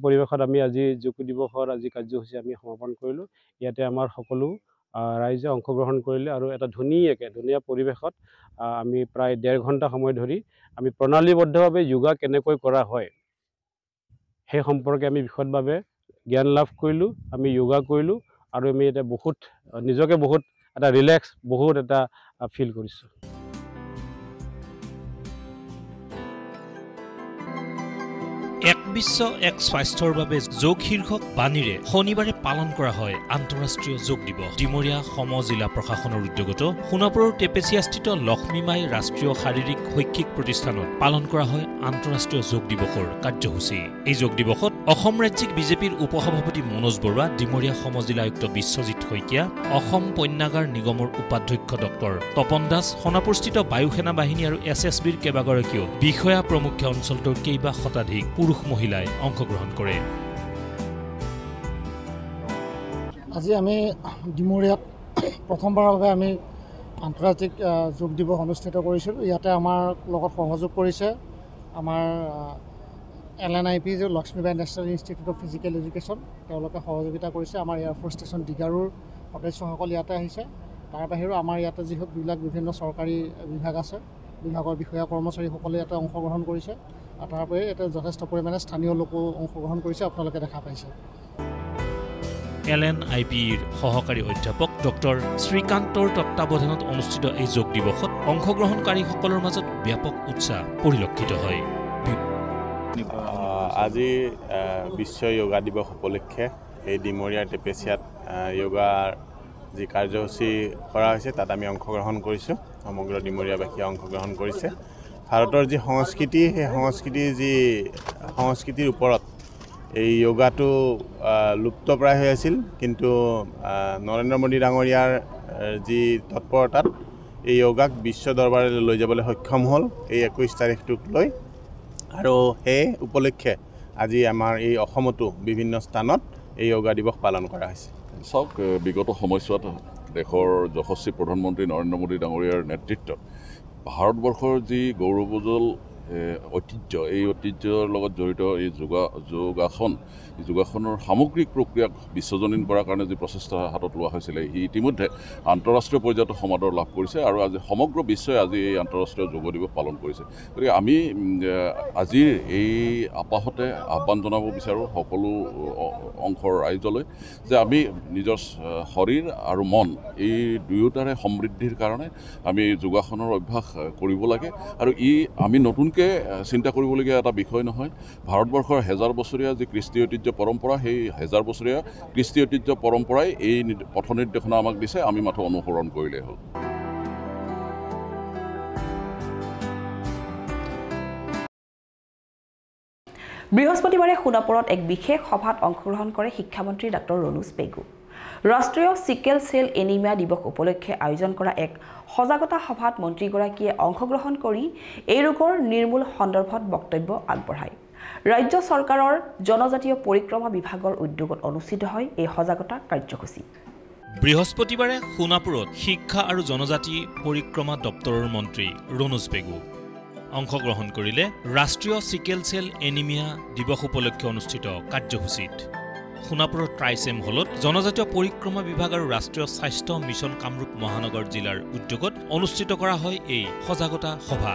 পৰিৱেশত আমি আজি যোগ দিৱসৰ আজি কাৰ্যসূচী আমি সমাপন কৰিলোঁ ইয়াতে আমাৰ সকলো ৰাইজে অংশগ্ৰহণ কৰিলে আৰু এটা ধুনীয়া পৰিৱেশত আমি প্ৰায় 1.5 ঘণ্টা সময় ধৰি আমি প্ৰণালীবদ্ধভাৱে যোগা কেনেকৈ কৰা হয় সেই সম্পৰ্কে আমি বিশদভাৱে জ্ঞান লাভ কৰিলোঁ আমি যোগা কৰিলোঁ আৰু আমি এটা নিজকে বহুত এটা ৰিলেক্স বহুত এটা ফিল কৰিছোঁ এক বিশ্ব এক স্বাস্থ্যৰ বাবে যোগ শীৰ্ষক বাণীৰে শনিবাৰে পালন কৰা হয় আন্তঃৰাষ্ট্ৰীয় যোগ দিৱস ডিমৰীয়া সমজিলা প্ৰশাসনৰ উদ্যোগত সোণাপুৰৰ টেপেচিয়াস্থিত লক্ষ্মীমাই ৰাষ্ট্ৰীয় শাৰীৰিক শৈক্ষিক প্ৰতিষ্ঠানত পালন কৰা হয় আন্তঃৰাষ্ট্ৰীয় যোগ দিৱসৰ কাৰ্যসূচী এই যোগ দিৱসত অসম ৰাজ্যিক বিজেপিৰ উপসভাপতি মনোজ বৰুৱা ডিমৰীয়া সমজিলা আয়ুক্ত বিশ্বজিৎ শইকীয়া অসম পণ্যাগাৰ নিগমৰ উপাধ্যক্ষ ডক্টৰ তপন দাস সোণাপুৰস্থিত বায়ু সেনা বাহিনী আৰু SSBৰ কেইবাগৰাকীও বিষয়া প্ৰমুখ্য অঞ্চলটোৰ কেইবা শতাধিক পুৰুষ মহিলাই অংশগ্ৰহণ কৰে আজি আমি ডিমৰীয়াত প্ৰথমবাৰৰ বাবে আমি আন্তৰ্জাতিক যোগ দিৱস অনুষ্ঠিত কৰিছিলোঁ ইয়াতে আমাৰ লগত সহযোগ কৰিছে আমাৰ LNIP যে Lakshmibai national institute of physical education তেওঁলোকে সহযোগিতা কৰিছে। আমাৰ এয়াৰফ'ৰ্চ ষ্টেচন ডিগাৰুৰ সদস্যসকল ইয়াতে আহিছে। তাৰ বাহিৰেও আমাৰ ইয়াতে যিবিলাক বিভিন্ন চৰকাৰী বিভাগ আছে, বিভাগৰ বিষয়া কৰ্মচাৰীসকলে ইয়াতে অংশগ্ৰহণ কৰিছে। আৰু তাৰ বাহিৰে ইয়াতে যথেষ্ট পৰিমাণে স্থানীয় লোকো অংশগ্ৰহণ কৰিছে, আপোনালোকে দেখা পাইছে। LNIPৰ সহকাৰী অধ্যাপক ডক্টৰ শ্ৰীকান্তৰ তত্বাৱধানত অনুষ্ঠিত এই যোগ দিৱসত অংশগ্ৰহণকাৰীসকলৰ মাজত ব্যাপক উৎসাহ পৰিলক্ষিত হয়। আজি বিশ্ব য়োগা দিৱস উপলক্ষে এই ডিমৰীয়া টেপেচিয়াত য়োগাৰ যি কাৰ্যসূচী কৰা হৈছে তাত আমি অংশগ্ৰহণ কৰিছোঁ। সমগ্ৰ ডিমৰীয়াবাসীয়ে অংশগ্ৰহণ কৰিছে। ভাৰতৰ যি সংস্কৃতি, সেই সংস্কৃতিৰ ওপৰত এই য়োগাটো লুপ্তপ্ৰায় হৈ আছিল, কিন্তু নৰেন্দ্ৰ মোদী ডাঙৰীয়াৰ যি তৎপৰতাত এই য়োগাক বিশ্ব দৰবাৰলৈ লৈ যাবলৈ সক্ষম হ'ল এই 21 তাৰিখটোক লৈ। আৰু সেই উপলক্ষে আজি আমাৰ এই অসমতো বিভিন্ন স্থানত এই য়োগা দিৱস পালন কৰা হৈছে। চাওক, বিগত সময়ছোৱাত দেশৰ যশস্বী প্ৰধানমন্ত্ৰী নৰেন্দ্ৰ মোদী ডাঙৰীয়াৰ নেতৃত্বত ভাৰতবৰ্ষৰ যি গৌৰৱোজ্জ্বল ঐতিহ্য, এই ঐতিহ্যৰ লগত জড়িত এই যোগাসনৰ সামগ্ৰিক প্ৰক্ৰিয়াক বিশ্বজনীন কৰাৰ কাৰণে যি প্ৰচেষ্টা হাতত লোৱা হৈছিলে, সি ইতিমধ্যে আন্তঃৰাষ্ট্ৰীয় পৰ্যায়ত সমাদৰ লাভ কৰিছে আৰু আজি সমগ্ৰ বিশ্বই আজি এই আন্তঃৰাষ্ট্ৰীয় যোগ দিৱস পালন কৰিছে। গতিকে আমি আজিৰ এই আপাহতে আহ্বান জনাব বিচাৰোঁ সকলো অংশৰ ৰাইজলৈ যে আমি নিজৰ শৰীৰ আৰু মন এই দুয়োটাৰে সমৃদ্ধিৰ কাৰণে আমি যোগাসনৰ অভ্যাস কৰিব লাগে। আৰু আমি নতুনকৈ চিন্তা কৰিবলগীয়া এটা বিষয় নহয়। ভাৰতবৰ্ষৰ 1000 বছৰীয়া যি কৃষ্টি ঐতিহ্য পৰম্পৰা, সেই 1000 বছৰীয়া কৃষ্টি ঐতিহ্য পৰম্পৰাই এই পথ নিৰ্দেশনা আমাক দিছে, আমি মাথো অনুসৰণ কৰিলেই হ'ল। বৃহস্পতিবাৰে সোণাপুৰত এক বিশেষ সভাত অংশগ্ৰহণ কৰে শিক্ষামন্ত্ৰী ডাক্তৰ ৰণোজ পেগু। ৰাষ্ট্ৰীয় চিকেল চেল এনিমিয়া দিৱস উপলক্ষে আয়োজন কৰা এক সজাগতা সভাত মন্ত্ৰীগৰাকীয়ে অংশগ্ৰহণ কৰি এই ৰোগৰ নিৰ্মূল সন্দৰ্ভত বক্তব্য আগবঢ়ায়। ৰাজ্য চৰকাৰৰ জনজাতীয় পৰিক্ৰমা বিভাগৰ উদ্যোগত অনুষ্ঠিত হয় এই সজাগতা কাৰ্যসূচী। বৃহস্পতিবাৰে সোণাপুৰত শিক্ষা আৰু জনজাতি পৰিক্ৰমা দপ্তৰৰ মন্ত্ৰী ৰণোজ পেগু অংশগ্ৰহণ কৰিলে ৰাষ্ট্ৰীয় চিকেল চেল এনিমিয়া দিৱস উপলক্ষে অনুষ্ঠিত কাৰ্যসূচীত। সোণাপুৰৰ ট্ৰাইচেম হলত জনজাতীয় পৰিক্ৰমা বিভাগ আৰু ৰাষ্ট্ৰীয় স্বাস্থ্য মিছন কামৰূপ মহানগৰ জিলাৰ উদ্যোগত অনুষ্ঠিত কৰা হয় এই সজাগতা সভা।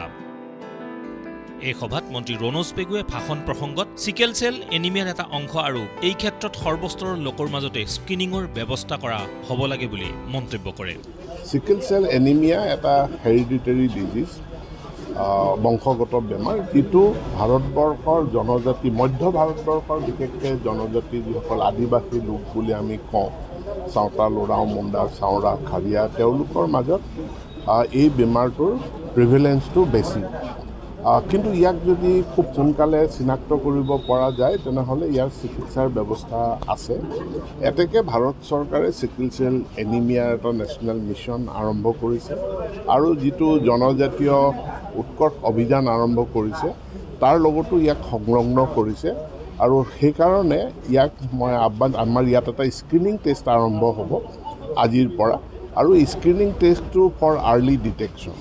এই সভাত মন্ত্ৰী ৰণোজ পেগুৱে ভাষণ প্ৰসংগত চিকেল চেল এনিমিয়াৰ এটা অংশ আৰু এই ক্ষেত্ৰত সৰ্বস্তৰৰ লোকৰ মাজতে স্ক্ৰিনিঙৰ ব্যৱস্থা কৰা হ'ব লাগে বুলি মন্তব্য কৰে। চিকেল চেল এনিমিয়া এটা হেৰিডিটেৰী ডিজিজ, বংশগত বেমাৰ, যিটো ভাৰতবৰ্ষৰ জনজাতি, মধ্য ভাৰতবৰ্ষৰ বিশেষকৈ জনজাতি যিসকল আদিবাসী লোক বুলি আমি কওঁ, চাওতাল, ওৰাও, মুণ্ডা, চাওৰা, খাৰিয়া, তেওঁলোকৰ মাজত এই বেমাৰটোৰ প্ৰিভেলেঞ্চটো বেছি। কিন্তু ইয়াক যদি খুব সোনকালে চিনাক্ত কৰিব পৰা যায় তেনেহ'লে ইয়াৰ চিকিৎসাৰ ব্যৱস্থা আছে। এতেকে ভাৰত চৰকাৰে চিকেল চেল এনিমিয়াৰ এটা নেশ্যনেল মিছন আৰম্ভ কৰিছে আৰু যিটো জনজাতীয় উৎকৰ্ষ অভিযান আৰম্ভ কৰিছে তাৰ লগতো ইয়াক সংলগ্ন কৰিছে। আৰু সেইকাৰণে ইয়াক মই আমাৰ ইয়াত এটা স্ক্ৰিনিং টেষ্ট আৰম্ভ হ'ব আজিৰ পৰা, আৰু স্ক্ৰিনিং টেষ্টটো ফৰ আৰ্লি ডিটেকশ্যন।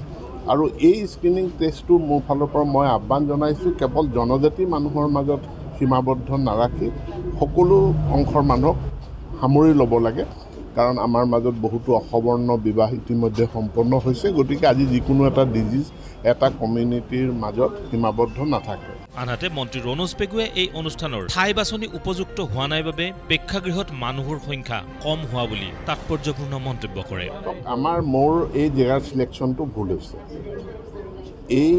আৰু এই স্ক্ৰিনিং টেষ্টটো মোৰ ফালৰ পৰা মই আহ্বান জনাইছোঁ কেৱল জনজাতি মানুহৰ মাজত সীমাবদ্ধ নাৰাখি সকলো অংশৰ মানুহক সামৰি ল'ব লাগে, কাৰণ আমাৰ মাজত বহুতো অসবৰ্ণ বিবাহ ইতিমধ্যে সম্পন্ন হৈছে। গতিকে আজি যিকোনো এটা ডিজিজ এটা কমিউনিটিৰ মাজত সীমাবদ্ধ নাথাকে। আনহাতে মন্ত্ৰী ৰণোজ পেগুৱে এই অনুষ্ঠানৰ ঠাই বাছনি উপযুক্ত হোৱা নাই বাবে প্ৰেক্ষাগৃহত মানুহৰ সংখ্যা কম হোৱা বুলি তাৎপৰ্যপূৰ্ণ মন্তব্য কৰে। মোৰ এই জেগাৰ চিলেকশ্যনটো ভুল হৈছে। এই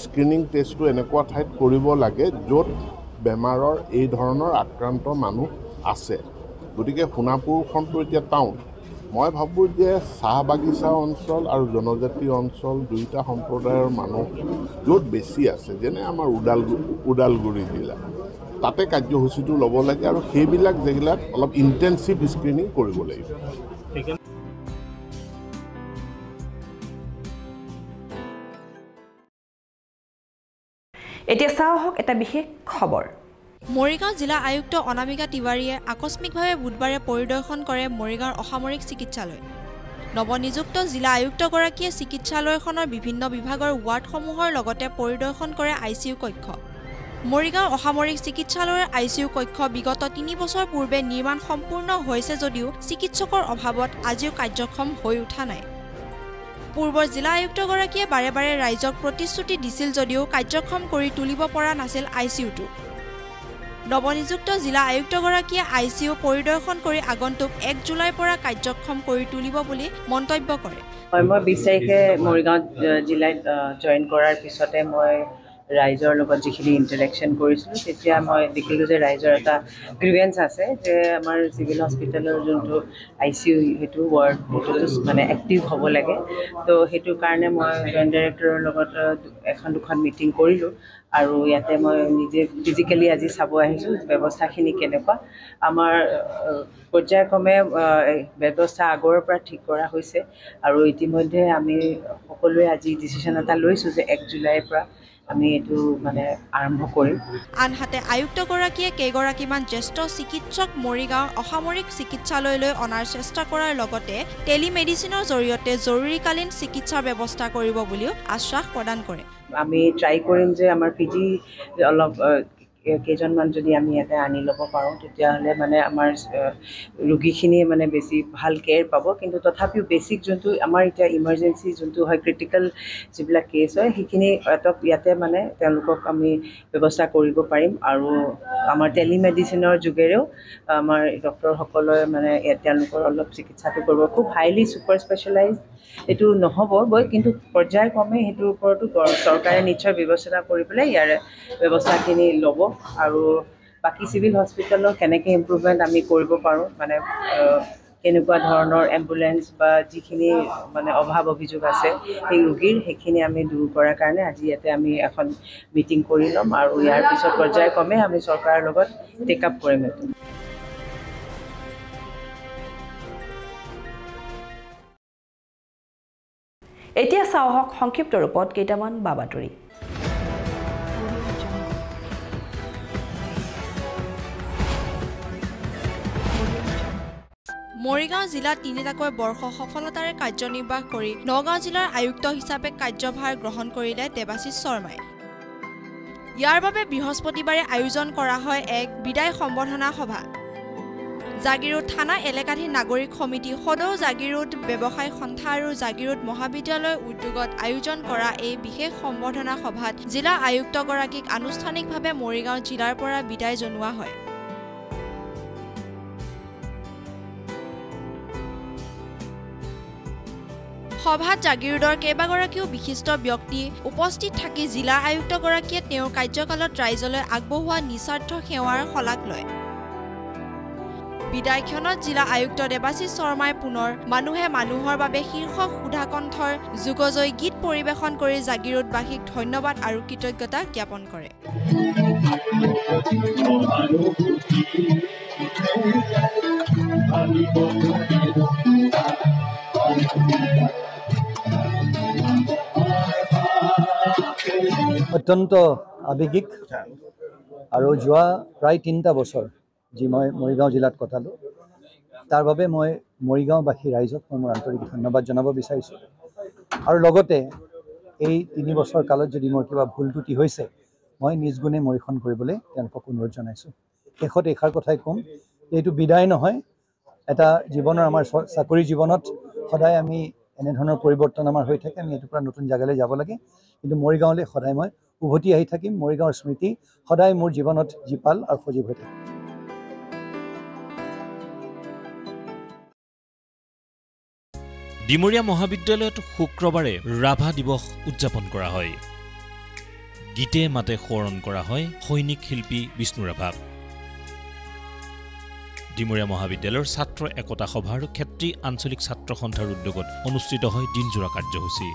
স্ক্ৰিনিং টেষ্টটো এনেকুৱা ঠাইত কৰিব লাগে য'ত বেমাৰৰ এই ধৰণৰ আক্ৰান্ত মানুহ আছে। গতিকে সোণাপুৰখনটো এতিয়া টাউন, মই ভাবোঁ যে চাহ বাগিচা অঞ্চল আৰু জনজাতি অঞ্চল দুয়োটা সম্প্ৰদায়ৰ মানুহ য'ত বেছি আছে, যেনে আমাৰ ওদালগুৰি জিলা, তাতে কাৰ্যসূচীটো ল'ব লাগে আৰু সেইবিলাক জেগাত অলপ ইণ্টেনচিভ স্ক্ৰিনিং কৰিব লাগিব। এতিয়া চাওঁ আহক এটা বিশেষ খবৰ। মৰিগাঁও জিলা আয়ুক্ত অনামিকা তিৱাৰীয়ে আকস্মিকভাৱে বুধবাৰে পৰিদৰ্শন কৰে মৰিগাঁৱৰ অসামৰিক চিকিৎসালয়। নৱনিযুক্ত জিলা আয়ুক্তগৰাকীয়ে চিকিৎসালয়খনৰ বিভিন্ন বিভাগৰ ৱাৰ্ডসমূহৰ লগতে পৰিদৰ্শন কৰে ICU কক্ষ। মৰিগাঁও অসামৰিক চিকিৎসালয়ৰ ICU কক্ষ বিগত 3 বছৰ পূৰ্বে নিৰ্মাণ সম্পূৰ্ণ হৈছে যদিও চিকিৎসকৰ অভাৱত আজিও কাৰ্যক্ষম হৈ উঠা নাই। পূৰ্বৰ জিলা আয়ুক্তগৰাকীয়ে বাৰে বাৰে ৰাইজক প্ৰতিশ্ৰুতি দিছিল যদিও কাৰ্যক্ষম কৰি তুলিব পৰা নাছিল ICUটো। নৱনিযুক্ত জিলা আয়ুক্তগৰাকীয়ে ICU পৰিদৰ্শন কৰি আগন্তুক 1 জুলাইৰ পৰা কাৰ্যক্ষম কৰি তুলিব বুলি মন্তব্য কৰে। মই 20 তাৰিখে মৰিগাঁও জিলাত জইন কৰাৰ পিছতে মই ৰাইজৰ লগত যিখিনি ইণ্টাৰেকশ্যন কৰিছিলোঁ তেতিয়া মই দেখিলোঁ যে ৰাইজৰ এটা গ্ৰিভেঞ্চ আছে যে আমাৰ চিভিল হস্পিটেলৰ যোনটো ICU সেইটো ৱাৰ্ড সেইটোতো মানে এক্টিভ হ'ব লাগে। তো সেইটো কাৰণে মই জইণ্ট ডাইৰেক্টৰৰ লগত 1-2খন মিটিং কৰিলোঁ আৰু ইয়াতে মই নিজে ফিজিকেলি আজি চাব আহিছোঁ ব্যৱস্থাখিনি কেনেকুৱা। আমাৰ পৰ্যায়ক্ৰমে ব্যৱস্থা আগৰ পৰা ঠিক কৰা হৈছে আৰু ইতিমধ্যে আমি সকলোৱে আজি ডিচিশ্যন এটা লৈছোঁ যে 1 জুলাইৰ পৰা আমি এইটো মানে আৰম্ভ কৰিম। আনহাতে আয়ুক্তগৰাকীয়ে কেইগৰাকীমান জ্যেষ্ঠ চিকিৎসক মৰিগাঁও অসামৰিক চিকিৎসালয়লৈ অনাৰ চেষ্টা কৰাৰ লগতে টেলিমেডিচিনৰ জৰিয়তে জৰুৰীকালীন চিকিৎসাৰ ব্যৱস্থা কৰিব বুলিও আশ্বাস প্ৰদান কৰে। আমি ট্ৰাই কৰিম যে আমাৰ PG অলপ কেইজনমান যদি আমি ইয়াতে আনি ল'ব পাৰোঁ তেতিয়াহ'লে মানে আমাৰ ৰোগীখিনিয়ে মানে বেছি ভাল কেয়াৰ পাব। কিন্তু তথাপিও বেছিক যোনটো আমাৰ এতিয়া ইমাৰ্জেঞ্চি যোনটো হয় ক্ৰিটিকেল যিবিলাক কেছ হয় সেইখিনি ইয়াতে মানে তেওঁলোকক আমি ব্যৱস্থা কৰিব পাৰিম আৰু আমাৰ টেলিমেডিচিনৰ যোগেৰেও আমাৰ ডক্টৰসকলে মানে তেওঁলোকৰ অলপ চিকিৎসাটো কৰিব। খুব হাইলি ছুপাৰ স্পেচিয়েলাইজ এইটো নহ'বগৈ কিন্তু পৰ্যায়ক্ৰমে সেইটোৰ ওপৰতো চৰকাৰে নিশ্চয় ব্যৱস্থা কৰি পেলাই ইয়াৰে ব্যৱস্থাখিনি ল'ব আৰু বাকী চিভিল হস্পিটেলৰ কেনেকৈ ইম্প্ৰুভমেণ্ট আমি কৰিব পাৰোঁ মানে কেনেকুৱা ধৰণৰ এম্বুলেঞ্চ বা যিখিনি মানে অভাৱ অভিযোগ আছে সেই ৰোগীৰ সেইখিনি আমি দূৰ কৰাৰ কাৰণে আজি ইয়াতে আমি এখন মিটিং কৰি ল'ম আৰু ইয়াৰ পিছত পৰ্যায়ক্ৰমে আমি চৰকাৰৰ লগত টেক আপ কৰিম। এতিয়া চাওক সংক্ষিপ্ত ৰূপত কেইটামান বাতৰি। মৰিগাঁও জিলাত 3টাকৈ বৰ্ষ সফলতাৰে কাৰ্যনিৰ্বাহ কৰি নগাঁও জিলাৰ আয়ুক্ত হিচাপে কাৰ্যভাৰ গ্ৰহণ কৰিলে দেৱাশিষ শৰ্মাই। ইয়াৰ বাবে বৃহস্পতিবাৰে আয়োজন কৰা হয় এক বিদায় সম্বৰ্ধনা সভা। জাগিৰোড থানা এলেকাধীন নাগৰিক সমিতি সদৌ জাগিৰোড ব্যৱসায় সন্থা আৰু জাগিৰোড মহাবিদ্যালয় উদ্যোগত আয়োজন কৰা এই বিশেষ সম্বৰ্ধনা সভাত জিলা আয়ুক্তগৰাকীক আনুষ্ঠানিকভাৱে মৰিগাঁও জিলাৰ পৰা বিদায় জনোৱা হয়। সভাত জাগিৰোডৰ কেইবাগৰাকীও বিশিষ্ট ব্যক্তি উপস্থিত থাকি জিলা আয়ুক্তগৰাকীয়ে তেওঁৰ কাৰ্যকালত ৰাইজলৈ আগবঢ়োৱা নিস্বাৰ্থ সেৱাৰ শলাগ লয়। বিদায়ক্ষণত জিলা আয়ুক্ত দেৱাশিষ শৰ্মাই পুনৰ মানুহে মানুহৰ বাবে শীৰ্ষক সুধাকণ্ঠৰ যুগজয়ী গীত পৰিৱেশন কৰি জাগিৰোডবাসীক ধন্যবাদ আৰু কৃতজ্ঞতা জ্ঞাপন কৰে। অত্যন্ত আৱেগিক আৰু যোৱা প্ৰায় 3টা বছৰ যি মই মৰিগাঁও জিলাত কটালোঁ তাৰ বাবে মই মৰিগাঁওবাসী ৰাইজক মোৰ আন্তৰিক ধন্যবাদ জনাব বিচাৰিছোঁ আৰু লগতে এই 3 বছৰ কালত যদি মোৰ কিবা ভুল ত্ৰুটি হৈছে মই নিজ গুণে মৰিখন কৰিবলৈ তেওঁলোকক অনুৰোধ জনাইছোঁ। শেষত এষাৰ কথাই ক'ম, এইটো বিদায় নহয়, এটা জীৱনৰ আমাৰ চাকৰি জীৱনত সদায় আমি এনেধৰণৰ পৰিৱৰ্তন আমাৰ হৈ থাকে, আমি এইটোৰ পৰা নতুন জেগালৈ যাব লাগে, কিন্তু মৰিগাঁৱলৈ সদায় মই উভতি আহি থাকিম। মৰিগাঁৱৰ স্মৃতি সদায় মোৰ জীৱনত জীপাল আৰু সজীৱ হৈ থাকে। ডিমৰীয়া মহাবিদ্যালয়ত শুক্ৰবাৰে ৰাভা দিৱস উদযাপন কৰা হয়। গীতে মাতে সোঁৱৰণ কৰা হয় সৈনিক শিল্পী বিষ্ণু ৰাভাক। ডিমৰীয়া মহাবিদ্যালয়ৰ ছাত্ৰ একতা সভা আৰু ক্ষেত্ৰী আঞ্চলিক ছাত্ৰ সন্থাৰ উদ্যোগত অনুষ্ঠিত হয় দিনজোৰা কাৰ্যসূচী।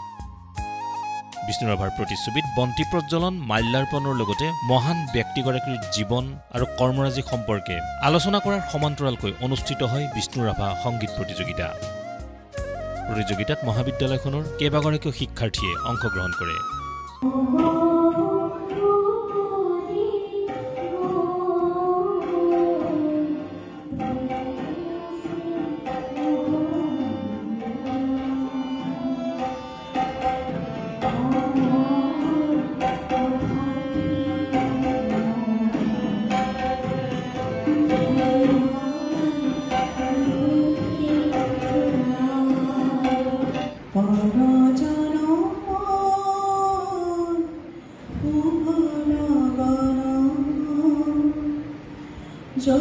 বিষ্ণু ৰাভাৰ প্ৰতিচ্ছবিত বন্তি প্ৰজ্বলন, মাল্যাৰ্পণৰ লগতে মহান ব্যক্তিগৰাকীৰ জীৱন আৰু কৰ্মৰাজি সম্পৰ্কে আলোচনা কৰাৰ সমান্তৰালকৈ অনুষ্ঠিত হয় বিষ্ণু ৰাভা সংগীত প্ৰতিযোগিতা। প্ৰতিযোগিতাত মহাবিদ্যালয়খনৰ কেইবাগৰাকীও শিক্ষাৰ্থীয়ে অংশগ্ৰহণ কৰে। কাৰ্যসূচীত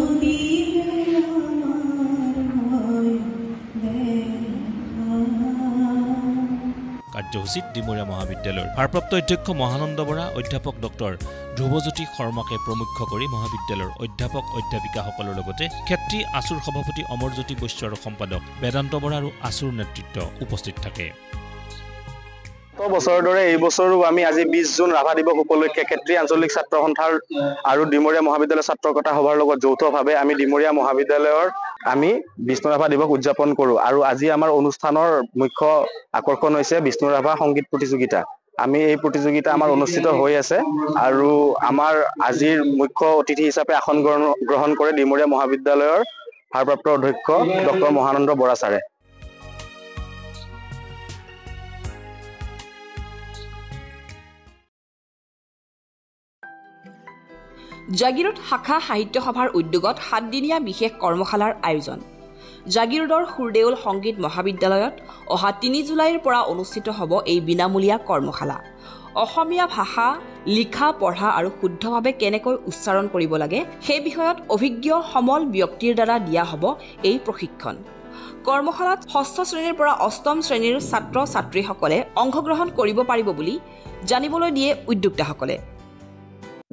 ডিমৰীয়া মহাবিদ্যালয়ৰ ভাৰপ্ৰাপ্ত অধ্যক্ষ মহানন্দ বৰা, অধ্যাপক ডক্টৰ ধ্ৰুৱজ্যোতি শৰ্মাকে প্ৰমুখ কৰি মহাবিদ্যালয়ৰ অধ্যাপক অধ্যাপিকাসকলৰ লগতে ক্ষেত্ৰী আছুৰ সভাপতি অমৰজ্যোতি বৈশ্য আৰু সম্পাদক বেদান্ত বৰা আৰু আছুৰ নেতৃত্ব উপস্থিত থাকে। বছৰৰ দৰে এই বছৰো আমি আজি 20 জুন ৰাভা দিৱস উপলক্ষে ক্ষেত্ৰী আঞ্চলিক ছাত্ৰ সন্থাৰ আৰু ডিমৰীয়া মহাবিদ্যালয়ৰ ছাত্ৰকতা সভাৰ লগত যৌথভাৱে আমি ডিমৰীয়া মহাবিদ্যালয়ৰ আমি বিষ্ণু ৰাভা দিৱস উদযাপন কৰোঁ। আৰু আজি আমাৰ অনুষ্ঠানৰ মুখ্য আকৰ্ষণ হৈছে বিষ্ণু ৰাভা সংগীত প্ৰতিযোগিতা। আমি এই প্ৰতিযোগিতা আমাৰ অনুষ্ঠিত হৈ আছে আৰু আমাৰ আজিৰ মুখ্য অতিথি হিচাপে আসন গ্ৰহণ কৰে ডিমৰীয়া মহাবিদ্যালয়ৰ ভাৰপ্ৰাপ্ত অধ্যক্ষ ডক্টৰ মহানন্দ বৰা ছাৰে। জাগিৰোড শাখা সাহিত্য সভাৰ উদ্যোগত 7দিনীয়া বিশেষ কৰ্মশালাৰ আয়োজন। জাগিৰোডৰ সুৰদেউল সংগীত মহাবিদ্যালয়ত অহা 3 জুলাইৰ পৰা অনুষ্ঠিত হ'ব এই বিনামূলীয়া কৰ্মশালা। অসমীয়া ভাষা লিখা পঢ়া আৰু শুদ্ধভাৱে কেনেকৈ উচ্চাৰণ কৰিব লাগে সেই বিষয়ত অভিজ্ঞ সমল ব্যক্তিৰ দ্বাৰা দিয়া হ'ব এই প্ৰশিক্ষণ। কৰ্মশালাত 6ষ্ঠ শ্ৰেণীৰ পৰা 8ম শ্ৰেণীৰ ছাত্ৰ ছাত্ৰীসকলে অংশগ্ৰহণ কৰিব পাৰিব বুলি জানিবলৈ দিয়ে উদ্যোক্তাসকলে।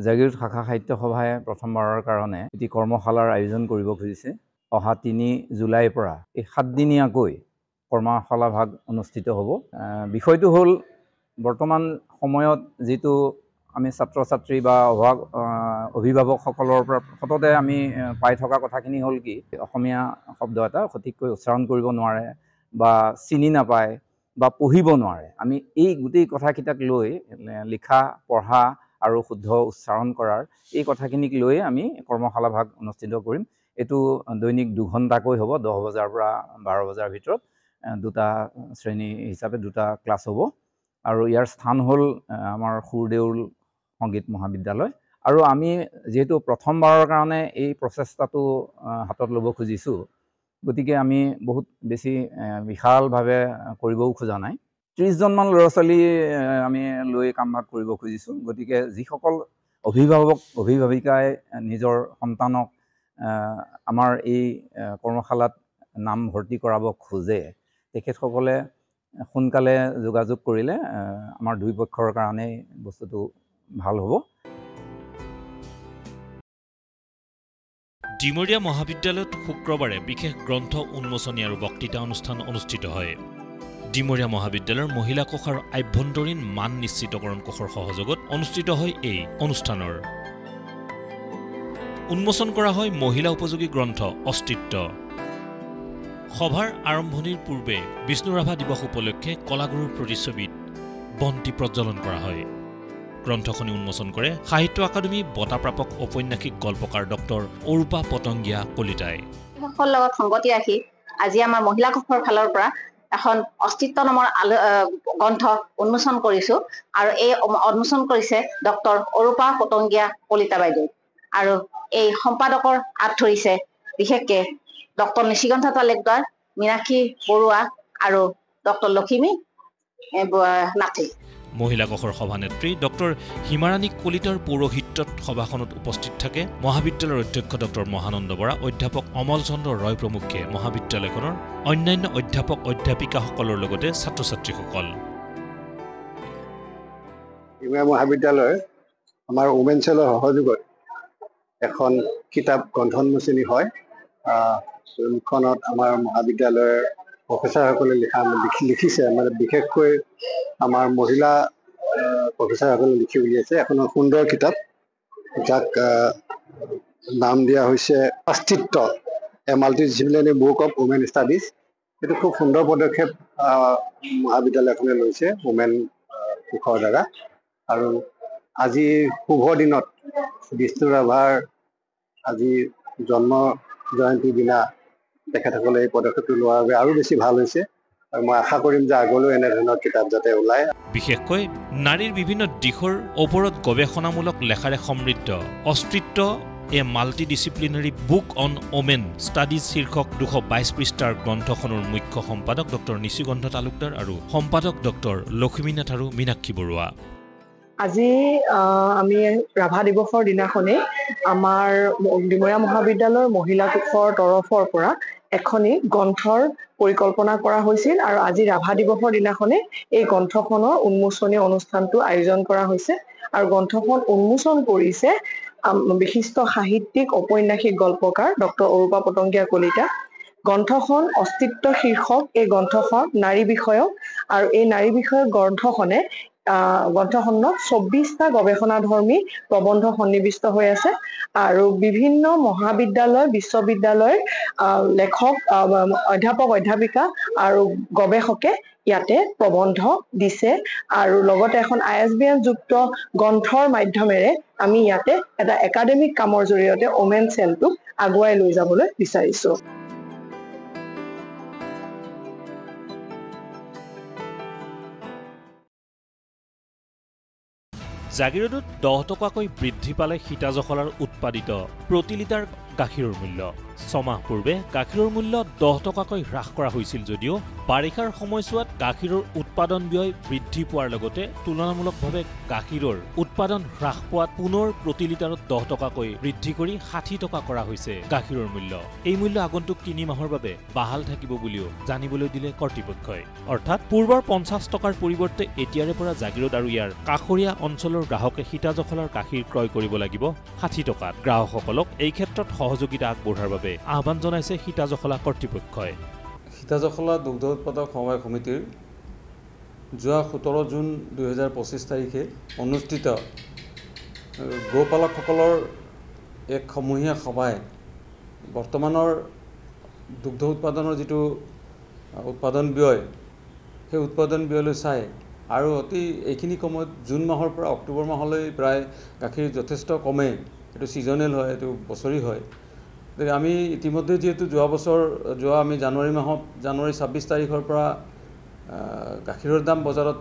জাগিৰোড শাখা সাহিত্য সভাই প্ৰথমবাৰৰ কাৰণে এটি কৰ্মশালাৰ আয়োজন কৰিব খুজিছে। অহা 3 জুলাইৰ পৰা এই 7দিনীয়াকৈ কৰ্মশালা ভাগ অনুষ্ঠিত হ'ব। বিষয়টো হ'ল বৰ্তমান সময়ত যিটো আমি ছাত্ৰ ছাত্ৰী বা অভিভাৱকসকলৰ পৰা সততে আমি পাই থকা কথাখিনি হ'ল কি অসমীয়া শব্দ এটা সঠিককৈ উচ্চাৰণ কৰিব নোৱাৰে বা চিনি নাপায় বা পঢ়িব নোৱাৰে। আমি এই গোটেই কথাকেইটাক লৈ লিখা পঢ়া আৰু শুদ্ধ উচ্চাৰণ কৰাৰ এই কথাখিনিক লৈ আমি কৰ্মশালা ভাগ অনুষ্ঠিত কৰিম। এইটো দৈনিক 2 ঘণ্টাকৈ হ'ব, 10 বজাৰ পৰা 12 বজাৰ ভিতৰত 2টা শ্ৰেণী হিচাপে 2টা ক্লাছ হ'ব। আৰু ইয়াৰ স্থান হ'ল আমাৰ সুৰদেউল সংগীত মহাবিদ্যালয়। আৰু আমি যিহেতু প্ৰথমবাৰৰ কাৰণে এই প্ৰচেষ্টাটো হাতত ল'ব খুজিছোঁ, গতিকে আমি বহুত বেছি বিশালভাৱে কৰিবও খোজা নাই। 30জনমান ল'ৰা ছোৱালী আমি লৈ কামভাগ কৰিব খুজিছোঁ। গতিকে যিসকল অভিভাৱিকাই নিজৰ সন্তানক আমাৰ এই কৰ্মশালাত নাম ভৰ্তি কৰাব খোজে তেখেতসকলে সোনকালে যোগাযোগ কৰিলে আমাৰ দুই পক্ষৰ কাৰণে বস্তুটো ভাল হ'ব। ডিমৰীয়া মহাবিদ্যালয়ত শুক্ৰবাৰে বিশেষ গ্ৰন্থ উন্মোচনী আৰু বক্তৃতা অনুষ্ঠান অনুষ্ঠিত হয়। ডিমৰীয়া মহাবিদ্যালয়ৰ মহিলা কোষ আৰু আভ্যন্তৰীণ মান নিশ্চিতকৰণ কোষৰ সহযোগত অনুষ্ঠিত হয় এই অনুষ্ঠানৰ। উন্মোচন কৰা হয় মহিলা উপযোগী গ্ৰন্থ অস্তিত্ব। সভাৰ আৰম্ভণিৰ পূৰ্বে বিষ্ণু ৰাভা দিৱস উপলক্ষে কলাগুৰুৰ প্ৰতিচ্ছবিত বন্তি প্ৰজ্বলন কৰা হয়। গ্ৰন্থখনি উন্মোচন কৰে সাহিত্য একাডেমী বঁটাপ্ৰাপক ঔপন্যাসিক গল্পকাৰ ডক্টৰ অৰূপা পতংগীয়া কলিতাই। সকলৰ লগত সংগতি ৰাখি আজি আমাৰ মহিলা কোষৰ ফালৰ পৰা এখন অস্তিত্ব নামৰ গ্ৰন্থ উন্মোচন কৰিছোঁ আৰু এই উন্মোচন কৰিছে ডক্টৰ অৰূপা পতংগীয়া কলিতা বাইদেউ। আৰু এই সম্পাদকৰ হাত ধৰিছে বিশেষকে ডক্টৰ নিশিকণ্ঠ তালুকদাৰ, মীনাক্ষী বৰুৱা আৰু ডক্টৰ লখিমী নাথী। মহিলা কোষৰ সভানেত্ৰী ডক্টৰ হিমাৰাণী কলিতাৰ পৌৰোহিত্যত সভাখনত উপস্থিত থাকে মহাবিদ্যালয়ৰ অধ্যক্ষ ডক্টৰ মহানন্দ বৰা, অধ্যাপক অমল চন্দ্ৰ ৰয় প্ৰমুখ্যে মহাবিদ্যালয়খনৰ অন্যান্য অধ্যাপক অধ্যাপিকাসকলৰ লগতে ছাত্ৰ ছাত্ৰীসকল। ডিমৰীয়া মহাবিদ্যালয় আমাৰ উমেন চেলৰ সহযোগত এখন কিতাপ গ্ৰন্থ উন্মোচনী হয়। যোনখনত আমাৰ মহাবিদ্যালয়ৰ প্ৰফেচাৰসকলে লিখিছে, মানে বিশেষকৈ আমাৰ মহিলা প্ৰফেচাৰসকলে লিখি উলিয়াইছে এখন সুন্দৰ কিতাপ, যাক নাম দিয়া হৈছে অস্তিত্ব, এ মাল্টিডিচিপ্লিনাৰী বুক অফ উমেন ষ্টাডিজ। এইটো খুব সুন্দৰ পদক্ষেপ মহাবিদ্যালয়খনে লৈছে উমেন কোষৰ দ্বাৰা। আৰু আজি শুভ দিনত বিষ্ণু ৰাভাৰ আজি জন্ম জয়ন্তীৰ দিনা তেখেতসকলে এই পদক্ষেপটো লোৱাৰ বাবে আৰু বেছি ভাল হৈছে। আৰু মই আশা কৰিম যে আগলৈও এনেধৰণৰ কিতাপ যাতে ওলায়। বিশেষকৈ নাৰীৰ বিভিন্ন দিশৰ ওপৰত গৱেষণামূলক লেখাৰে সমৃদ্ধ অস্তিত্ব এ মাল্টিডিচিপ্লিনাৰী বুক অন ওমেন ষ্টাডিজ শীৰ্ষক 222 পৃষ্ঠাৰ গ্ৰন্থখনৰ মুখ্য সম্পাদক ডক্টৰ নিশিকণ্ঠ তালুকদাৰ আৰু সম্পাদক ডক্টৰ লক্ষ্মীনাথ আৰু মীনাক্ষী বৰুৱা। আজি আমি ৰাভা দিৱসৰ দিনাখনেই আমাৰ ডিমৰীয়া মহাবিদ্যালয়ৰ মহিলা কোষৰ তৰফৰ পৰা এখনি গ্ৰন্থৰ পৰিকল্পনা কৰা হৈছিল আৰু আজি ৰাভা দিৱসৰ দিনাখনে এই গ্ৰন্থখনৰ উন্মোচনী অনুষ্ঠানটো আয়োজন কৰা হৈছে আৰু গ্ৰন্থখন উন্মোচন কৰিছে বিশিষ্ট সাহিত্যিক ঔপন্যাসিক গল্পকাৰ ডক্টৰ অৰূপা পতংগীয়া কলিতা। গ্ৰন্থখন অস্তিত্ব শীৰ্ষক এই গ্ৰন্থখন নাৰী বিষয়ক আৰু এই নাৰী বিষয়ক গ্ৰন্থখনে গ্ৰন্থখনত 24টা গৱেষণাধৰ্মী প্ৰবন্ধ সন্নিৱিষ্ট হৈ আছে আৰু বিভিন্ন মহাবিদ্যালয় বিশ্ববিদ্যালয়ৰ লেখক অধ্যাপক অধ্যাপিকা আৰু গৱেষকে ইয়াতে প্ৰবন্ধ দিছে আৰু লগতে এখন ISBN যুক্ত গ্ৰন্থৰ মাধ্যমেৰে আমি ইয়াতে এটা একাডেমিক কামৰ জৰিয়তে ওমেন চেলটোক আগুৱাই লৈ যাবলৈ বিচাৰিছো। জাগিৰোডত 10 টকাকৈ বৃদ্ধি পালে সীতাজখলাৰ উৎপাদিত প্ৰতি লিটাৰ গাখীৰৰ মূল্য। 6 মাহ পূৰ্বে গাখীৰৰ মূল্য 10 টকাকৈ হ্ৰাস কৰা হৈছিল যদিও বাৰিষাৰ সময়ছোৱাত গাখীৰৰ উৎপাদন ব্যয় বৃদ্ধি পোৱাৰ লগতে তুলনামূলকভাৱে গাখীৰৰ উৎপাদন হ্ৰাস পোৱাত পুনৰ প্ৰতি লিটাৰত 10 টকাকৈ বৃদ্ধি কৰি 60 টকা কৰা হৈছে গাখীৰৰ মূল্য। এই মূল্য আগন্তুক 3 মাহৰ বাবে বাহাল থাকিব বুলিও জানিবলৈ দিলে কৰ্তৃপক্ষই। অৰ্থাৎ পূৰ্বৰ 50 টকাৰ পৰিৱৰ্তে এতিয়াৰে পৰা জাগিৰোড আৰু ইয়াৰ কাষৰীয়া অঞ্চলৰ গ্ৰাহকে সীতাজখলাৰ গাখীৰ ক্ৰয় কৰিব লাগিব 60 টকাত। গ্ৰাহকসকলক এই ক্ষেত্ৰত সহযোগিতা আগবঢ়াৰ বাবে আহ্বান জনাইছে সীতাজখলা কৰ্তৃপক্ষই। সীতাজখলা দুগ্ধ উৎপাদক সমবায় সমিতিৰ যোৱা 17 জুন 2025 তাৰিখে অনুষ্ঠিত গোপালকসকলৰ এক সমূহীয়া সভাই বৰ্তমানৰ দুগ্ধ উৎপাদনৰ যিটো উৎপাদন ব্যয় সেই উৎপাদন ব্যয়লৈ চাই আৰু অতি এইখিনি সময়ত জুন মাহৰ পৰা অক্টোবৰ মাহলৈ প্ৰায় গাখীৰ যথেষ্ট কমে। এইটো ছিজনেল হয়, এইটো বছৰি হয়। গতিকে আমি ইতিমধ্যে যিহেতু যোৱা আমি জানুৱাৰী 26 তাৰিখৰ পৰা গাখীৰৰ দাম বজাৰত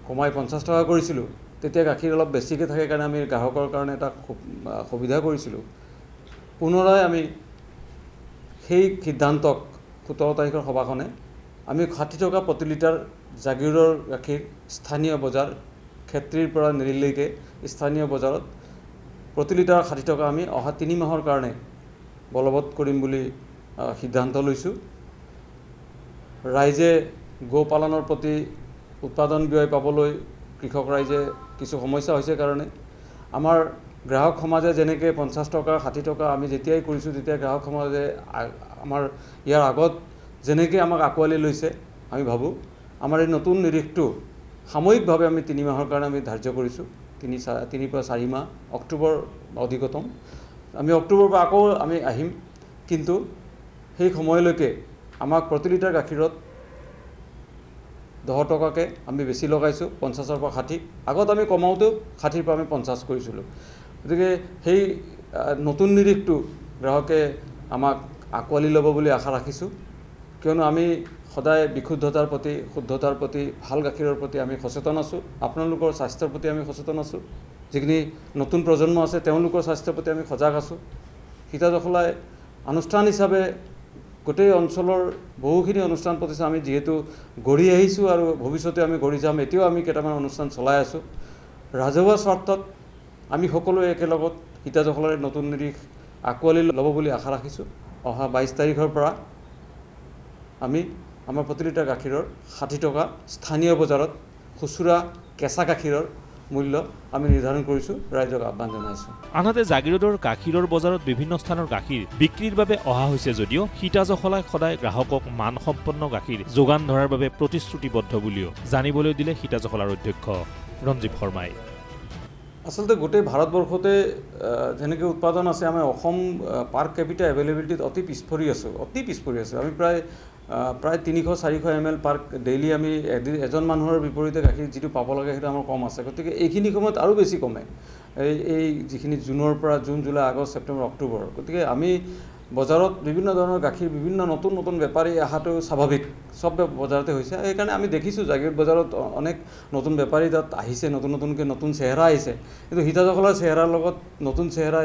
কমাই 50 টকা কৰিছিলোঁ। তেতিয়া গাখীৰ অলপ বেছিকৈ থাকে কাৰণে আমি গ্ৰাহকৰ কাৰণে এটা সুবিধা কৰিছিলোঁ। পুনৰাই আমি সেই সিদ্ধান্তক 17 তাৰিখৰ সভাখনে আমি 60 টকা প্ৰতি লিটাৰ জাগিৰোডৰ গাখীৰ স্থানীয় বজাৰ ক্ষেত্ৰীৰ পৰা নেৰিলৈকে স্থানীয় বজাৰত প্ৰতি লিটাৰ 60 টকা আমি অহা 3 মাহৰ কাৰণে বলবৎ কৰিম বুলি সিদ্ধান্ত লৈছোঁ। ৰাইজে গো পালনৰ প্ৰতি উৎপাদন ব্যয় পাবলৈ কৃষক ৰাইজে কিছু সমস্যা হৈছে কাৰণে আমাৰ গ্ৰাহক সমাজে যেনেকৈ 50 টকা 60 টকা আমি যেতিয়াই কৰিছোঁ তেতিয়া গ্ৰাহক সমাজে আমাৰ ইয়াৰ আগত যেনেকৈ আমাক আঁকোৱালি লৈছে আমি ভাবোঁ আমাৰ এই নতুন নিৰিখটো সাময়িকভাৱে আমি 3 মাহৰ কাৰণে আমি ধাৰ্য কৰিছোঁ। 3 পৰা 4 মাহ অক্টোবৰ অধিকতম আমি অক্টোবৰৰ পৰা আকৌ আমি আহিম, কিন্তু সেই সময়লৈকে আমাক প্ৰতি লিটাৰ গাখীৰত 10 টকাকৈ আমি বেছি লগাইছোঁ 50ৰ পৰা 60। আগত আমি কমাওঁতেও 60ৰ পৰা আমি 50 কৰিছিলোঁ। গতিকে সেই নতুন নিৰিখটো গ্ৰাহকে আমাক আঁকোৱালি ল'ব বুলি আশা ৰাখিছোঁ, কিয়নো আমি সদায় বিশুদ্ধতাৰ প্ৰতি শুদ্ধতাৰ প্ৰতি ভাল গাখীৰৰ প্ৰতি আমি সচেতন আছোঁ। আপোনালোকৰ স্বাস্থ্যৰ প্ৰতি আমি সচেতন আছোঁ। যিখিনি নতুন প্ৰজন্ম আছে তেওঁলোকৰ স্বাস্থ্যৰ প্ৰতি আমি সজাগ আছোঁ। সীতাজখলাই অনুষ্ঠান হিচাপে গোটেই অঞ্চলৰ বহুখিনি অনুষ্ঠান প্ৰতিষ্ঠান আমি যিহেতু গঢ়ি আহিছোঁ আৰু ভৱিষ্যতে আমি গঢ়ি যাম, এতিয়াও আমি কেইটামান অনুষ্ঠান চলাই আছোঁ। ৰাজহুৱা স্বাৰ্থত আমি সকলোৱে একেলগত সীতাজখলাৰ নতুন নিৰিখ আঁকোৱালি ল'ব বুলি আশা ৰাখিছোঁ। অহা 22 তাৰিখৰ পৰা আমি আমাৰ প্ৰতি লিটাৰ গাখীৰৰ 60 টকা স্থানীয় বজাৰত খুচুৰা কেঁচা গাখীৰৰ মূল্য আমি নিৰ্ধাৰণ কৰিছোঁ, ৰাইজক আহ্বান জনাইছোঁ। আনহাতে জাগিৰোডৰ গাখীৰৰ বজাৰত বিভিন্ন স্থানৰ গাখীৰ বিক্ৰীৰ বাবে অহা হৈছে যদিও সীতাজখলাই সদায় গ্ৰাহকক মানসম্পন্ন গাখীৰ যোগান ধৰাৰ বাবে প্ৰতিশ্ৰুতিবদ্ধ বুলিও জানিবলৈ দিলে সীতাজখলাৰ অধ্যক্ষ ৰঞ্জীৱ শৰ্মাই। আচলতে গোটেই ভাৰতবৰ্ষতে যেনেকৈ উৎপাদন আছে, আমাৰ অসম পাৰ কেপিটা এভেইলেবিলিটিত অতি পিছপৰি আছোঁ। আমি প্ৰায় 300-400 ml পাৰ ডেইলি আমি এজন মানুহৰ বিপৰীতে গাখীৰ যিটো পাব লাগে সেইটো আমাৰ কম আছে। গতিকে এইখিনি সময়ত আৰু বেছি কমে, এই যিখিনি জুনৰ পৰা জুন, জুলাই, আগষ্ট, ছেপ্টেম্বৰ, অক্টোবৰ। গতিকে আমি বজাৰত বিভিন্ন ধৰণৰ গাখীৰ বিভিন্ন নতুন নতুন বেপাৰী অহাটো স্বাভাৱিক সব বজাৰতে হৈছে সেইকাৰণে আমি দেখিছোঁ জাগিৰোড বজাৰত অনেক নতুন বেপাৰী তাত আহিছে নতুনকৈ নতুন চেহেৰা আহিছে কিন্তু হিতাজসকলৰ চেহেৰাৰ লগত নতুন চেহেৰা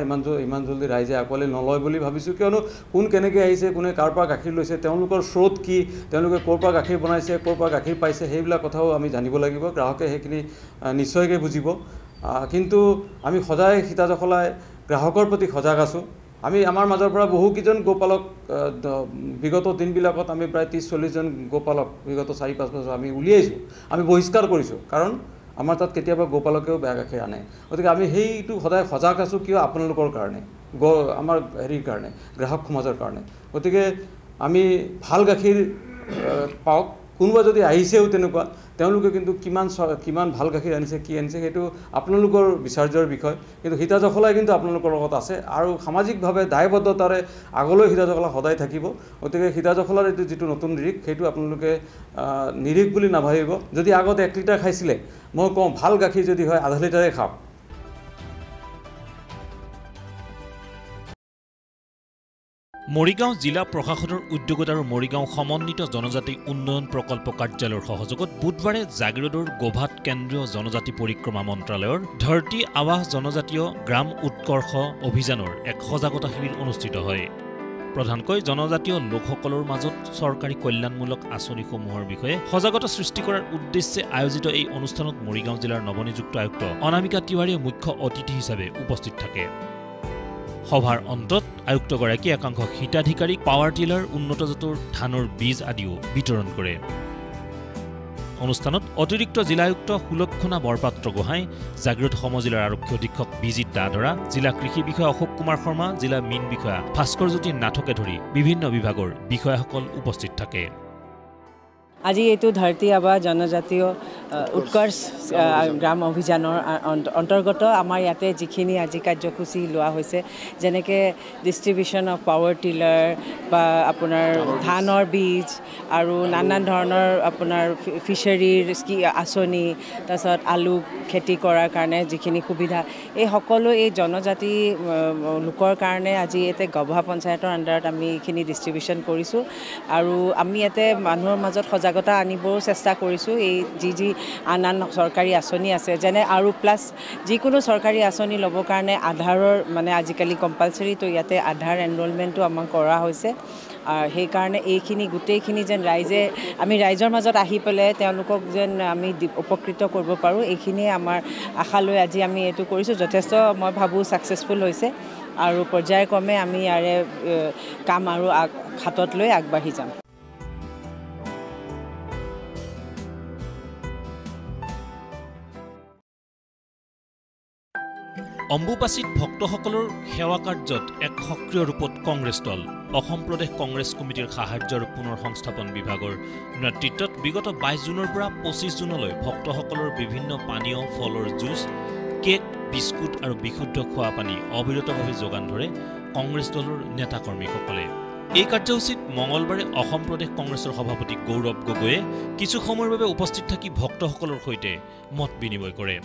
ইমান জলদি ৰাইজে আকোৱালি নলয় বুলি ভাবিছোঁ কিয়নো কোন কেনেকৈ আহিছে কোনে কাৰ পৰা গাখীৰ লৈছে তেওঁলোকৰ স্ৰোত কি তেওঁলোকে ক'ৰ পৰা গাখীৰ বনাইছে ক'ৰ পৰা গাখীৰ পাইছে সেইবিলাক কথাও আমি জানিব লাগিব গ্ৰাহকে সেইখিনি নিশ্চয়কৈ বুজিব কিন্তু আমি সদায় হিতাজসকলাই গ্ৰাহকৰ প্ৰতি সজাগ আছোঁ আমি আমাৰ মাজৰ পৰা বহুকেইজন গোপালক বিগত দিনবিলাকত আমি প্ৰায় 30-40 জন গোপালক বিগত 4-5 বছৰ আমি উলিয়াইছোঁ আমি বহিষ্কাৰ কৰিছোঁ কাৰণ আমাৰ তাত কেতিয়াবা গোপালকেও বেয়া গাখীৰ আনে গতিকে আমি সেইটো সদায় সজাগ আছোঁ কিয় আপোনালোকৰ কাৰণে আমাৰ হেৰিৰ কাৰণে গ্ৰাহক সমাজৰ কাৰণে গতিকে আমি ভাল গাখীৰ পাওক কোনোবা যদি আহিছেও তেনেকুৱা তেওঁলোকে কিন্তু কিমান ভাল গাখীৰ আনিছে কি আনিছে সেইটো আপোনালোকৰ বিচাৰ্যৰ বিষয় কিন্তু হিতাজসকলাই কিন্তু আপোনালোকৰ লগত আছে আৰু সামাজিকভাৱে দায়বদ্ধতাৰে আগলৈ হিতাজসকলা সদায় থাকিব গতিকে হিতাজসকলৰ এইটো যিটো নতুন নিৰিখ সেইটো আপোনালোকে নিৰিখ বুলি নাভাবিব যদি আগতে 1 লিটাৰ খাইছিলে মই কওঁ ভাল গাখীৰ যদি হয় আধা লিটাৰে খাওক মৰিগাঁও জিলা প্ৰশাসনৰ উদ্যোগত আৰু মৰিগাঁও সমন্বিত জনজাতি উন্নয়ন প্ৰকল্প কাৰ্যালয়ৰ সহযোগত বুধবাৰে জাগিৰোডৰ গোভাত কেন্দ্ৰীয় জনজাতি পৰিক্ৰমা মন্ত্ৰালয়ৰ ধৰতী আৱাস জনজাতীয় গ্ৰাম উৎকৰ্ষ অভিযানৰ এক সজাগতা শিবিৰ অনুষ্ঠিত হয় প্ৰধানকৈ জনজাতীয় লোকসকলৰ মাজত চৰকাৰী কল্যাণমূলক আঁচনিসমূহৰ বিষয়ে সজাগতা সৃষ্টি কৰাৰ উদ্দেশ্যে আয়োজিত এই অনুষ্ঠানত মৰিগাঁও জিলাৰ নৱনিযুক্ত আয়ুক্ত অনামিকা তিৱাৰীয়ে মুখ্য অতিথি হিচাপে উপস্থিত থাকে সভাৰ অন্তত আয়ুক্তগৰাকীয়ে একাংশ হিতাধিকাৰীক পাৱাৰ টিলাৰ উন্নত জাতৰ ধানৰ বীজ আদিও বিতৰণ কৰে অনুষ্ঠানত অতিৰিক্ত জিলা আয়ুক্ত সুলক্ষণা বৰপাত্ৰ গোহাঁই জাগিৰোড সমজিলাৰ আৰক্ষী অধীক্ষক বিজিত দাধৰা জিলা কৃষি বিষয়া অশোক কুমাৰ শৰ্মা জিলা মীন বিষয়া ভাস্কৰজ্যোতি নাথকে ধৰি বিভিন্ন বিভাগৰ বিষয়াসকল উপস্থিত থাকে আজি এইটো ধৰতী আৱাস জনজাতীয় উৎকৰ্ষ গ্ৰাম অভিযানৰ অন্তৰ্গত আমাৰ ইয়াতে যিখিনি আজি কাৰ্যসূচী লোৱা হৈছে যেনেকৈ ডিষ্ট্ৰিবিউশ্যন অফ পাৱাৰ টিলাৰ বা আপোনাৰ ধানৰ বীজ আৰু নানান ধৰণৰ আপোনাৰ ফিচাৰীৰ আঁচনি তাৰপিছত আলু খেতি কৰাৰ কাৰণে যিখিনি সুবিধা এই সকলো এই জনজাতি লোকৰ কাৰণে আজি ইয়াতে গভা পঞ্চায়তৰ আণ্ডাৰত আমি এইখিনি ডিষ্ট্ৰিবিউশ্যন কৰিছোঁ আৰু আমি ইয়াতে মানুহৰ মাজত সজাগতা আনিবও চেষ্টা কৰিছোঁ এই যি আন চৰকাৰী আঁচনি আছে যেনে আৰু প্লাছ যিকোনো চৰকাৰী আঁচনি ল'বৰ কাৰণে আধাৰৰ মানে আজিকালি কম্পালচৰি তো ইয়াতে আধাৰ এনৰলমেণ্টটো আমাক কৰা হৈছে সেইকাৰণে এইখিনি গোটেইখিনি যেন আমি ৰাইজৰ মাজত আহি পেলাই তেওঁলোকক যেন আমি উপকৃত কৰিব পাৰোঁ এইখিনিয়ে আমাৰ আশা লৈ আজি আমি এইটো কৰিছোঁ যথেষ্ট মই ভাবোঁ ছাকচেছফুল হৈছে আৰু পৰ্যায়ক্ৰমে আমি ইয়াৰে কাম আৰু হাতত লৈ আগবাঢ়ি যাম অম্বুবাচীত ভক্তসকলৰ সেৱা কাৰ্যত এক সক্ৰিয় ৰূপত কংগ্ৰেছ দল অসম প্ৰদেশ কংগ্ৰেছ কমিটিৰ সাহায্য আৰু পুনৰ সংস্থাপন বিভাগৰ নেতৃত্বত বিগত 22 জুনৰ পৰা 25 জুনলৈ ভক্তসকলৰ বিভিন্ন পানীয় ফলৰ জুচ কেক বিস্কুট আৰু বিশুদ্ধ খোৱা পানী অবিৰতভাৱে যোগান ধৰে কংগ্ৰেছ দলৰ নেতাকৰ্মীসকলে এই কাৰ্যসূচীত মঙলবাৰে অসম প্ৰদেশ কংগ্ৰেছৰ সভাপতি গৌৰৱ গগৈয়ে কিছু সময়ৰ বাবে উপস্থিত থাকি ভক্তসকলৰ সৈতে মত বিনিময় কৰে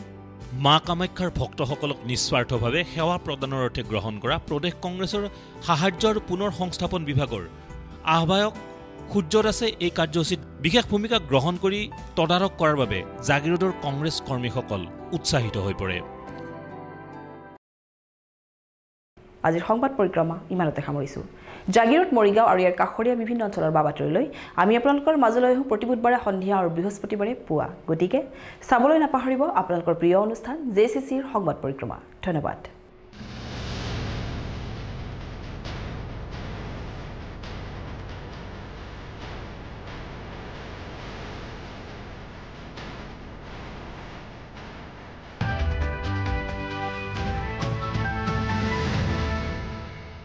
মা কামাখ্যাৰ ভক্তসকলক নিস্বাৰ্থভাৱে সেৱা প্ৰদানৰ অৰ্থে গ্ৰহণ কৰা প্ৰদেশ কংগ্ৰেছৰ সাহায্য আৰু পুনৰ সংস্থাপন বিভাগৰ আহ্বায়ক সূৰ্য দাসে এই কাৰ্যসূচীত বিশেষ ভূমিকা গ্ৰহণ কৰি তদাৰক কৰাৰ বাবে জাগিৰোডৰ কংগ্ৰেছ কৰ্মীসকল উৎসাহিত হৈ পৰে আজিৰ সংবাদ পৰিক্ৰমা ইমানতে সামৰিছোঁ জাগিৰোড মৰিগাঁও আৰু ইয়াৰ কাষৰীয়া বিভিন্ন অঞ্চলৰ বাতৰিলৈ আমি আপোনালোকৰ মাজলৈ আহোঁ প্ৰতি বুধবাৰে সন্ধিয়া আৰু বৃহস্পতিবাৰে পুৱা গতিকে চাবলৈ নাপাহৰিব আপোনালোকৰ প্ৰিয় অনুষ্ঠান JCCৰ সংবাদ পৰিক্ৰমা ধন্যবাদ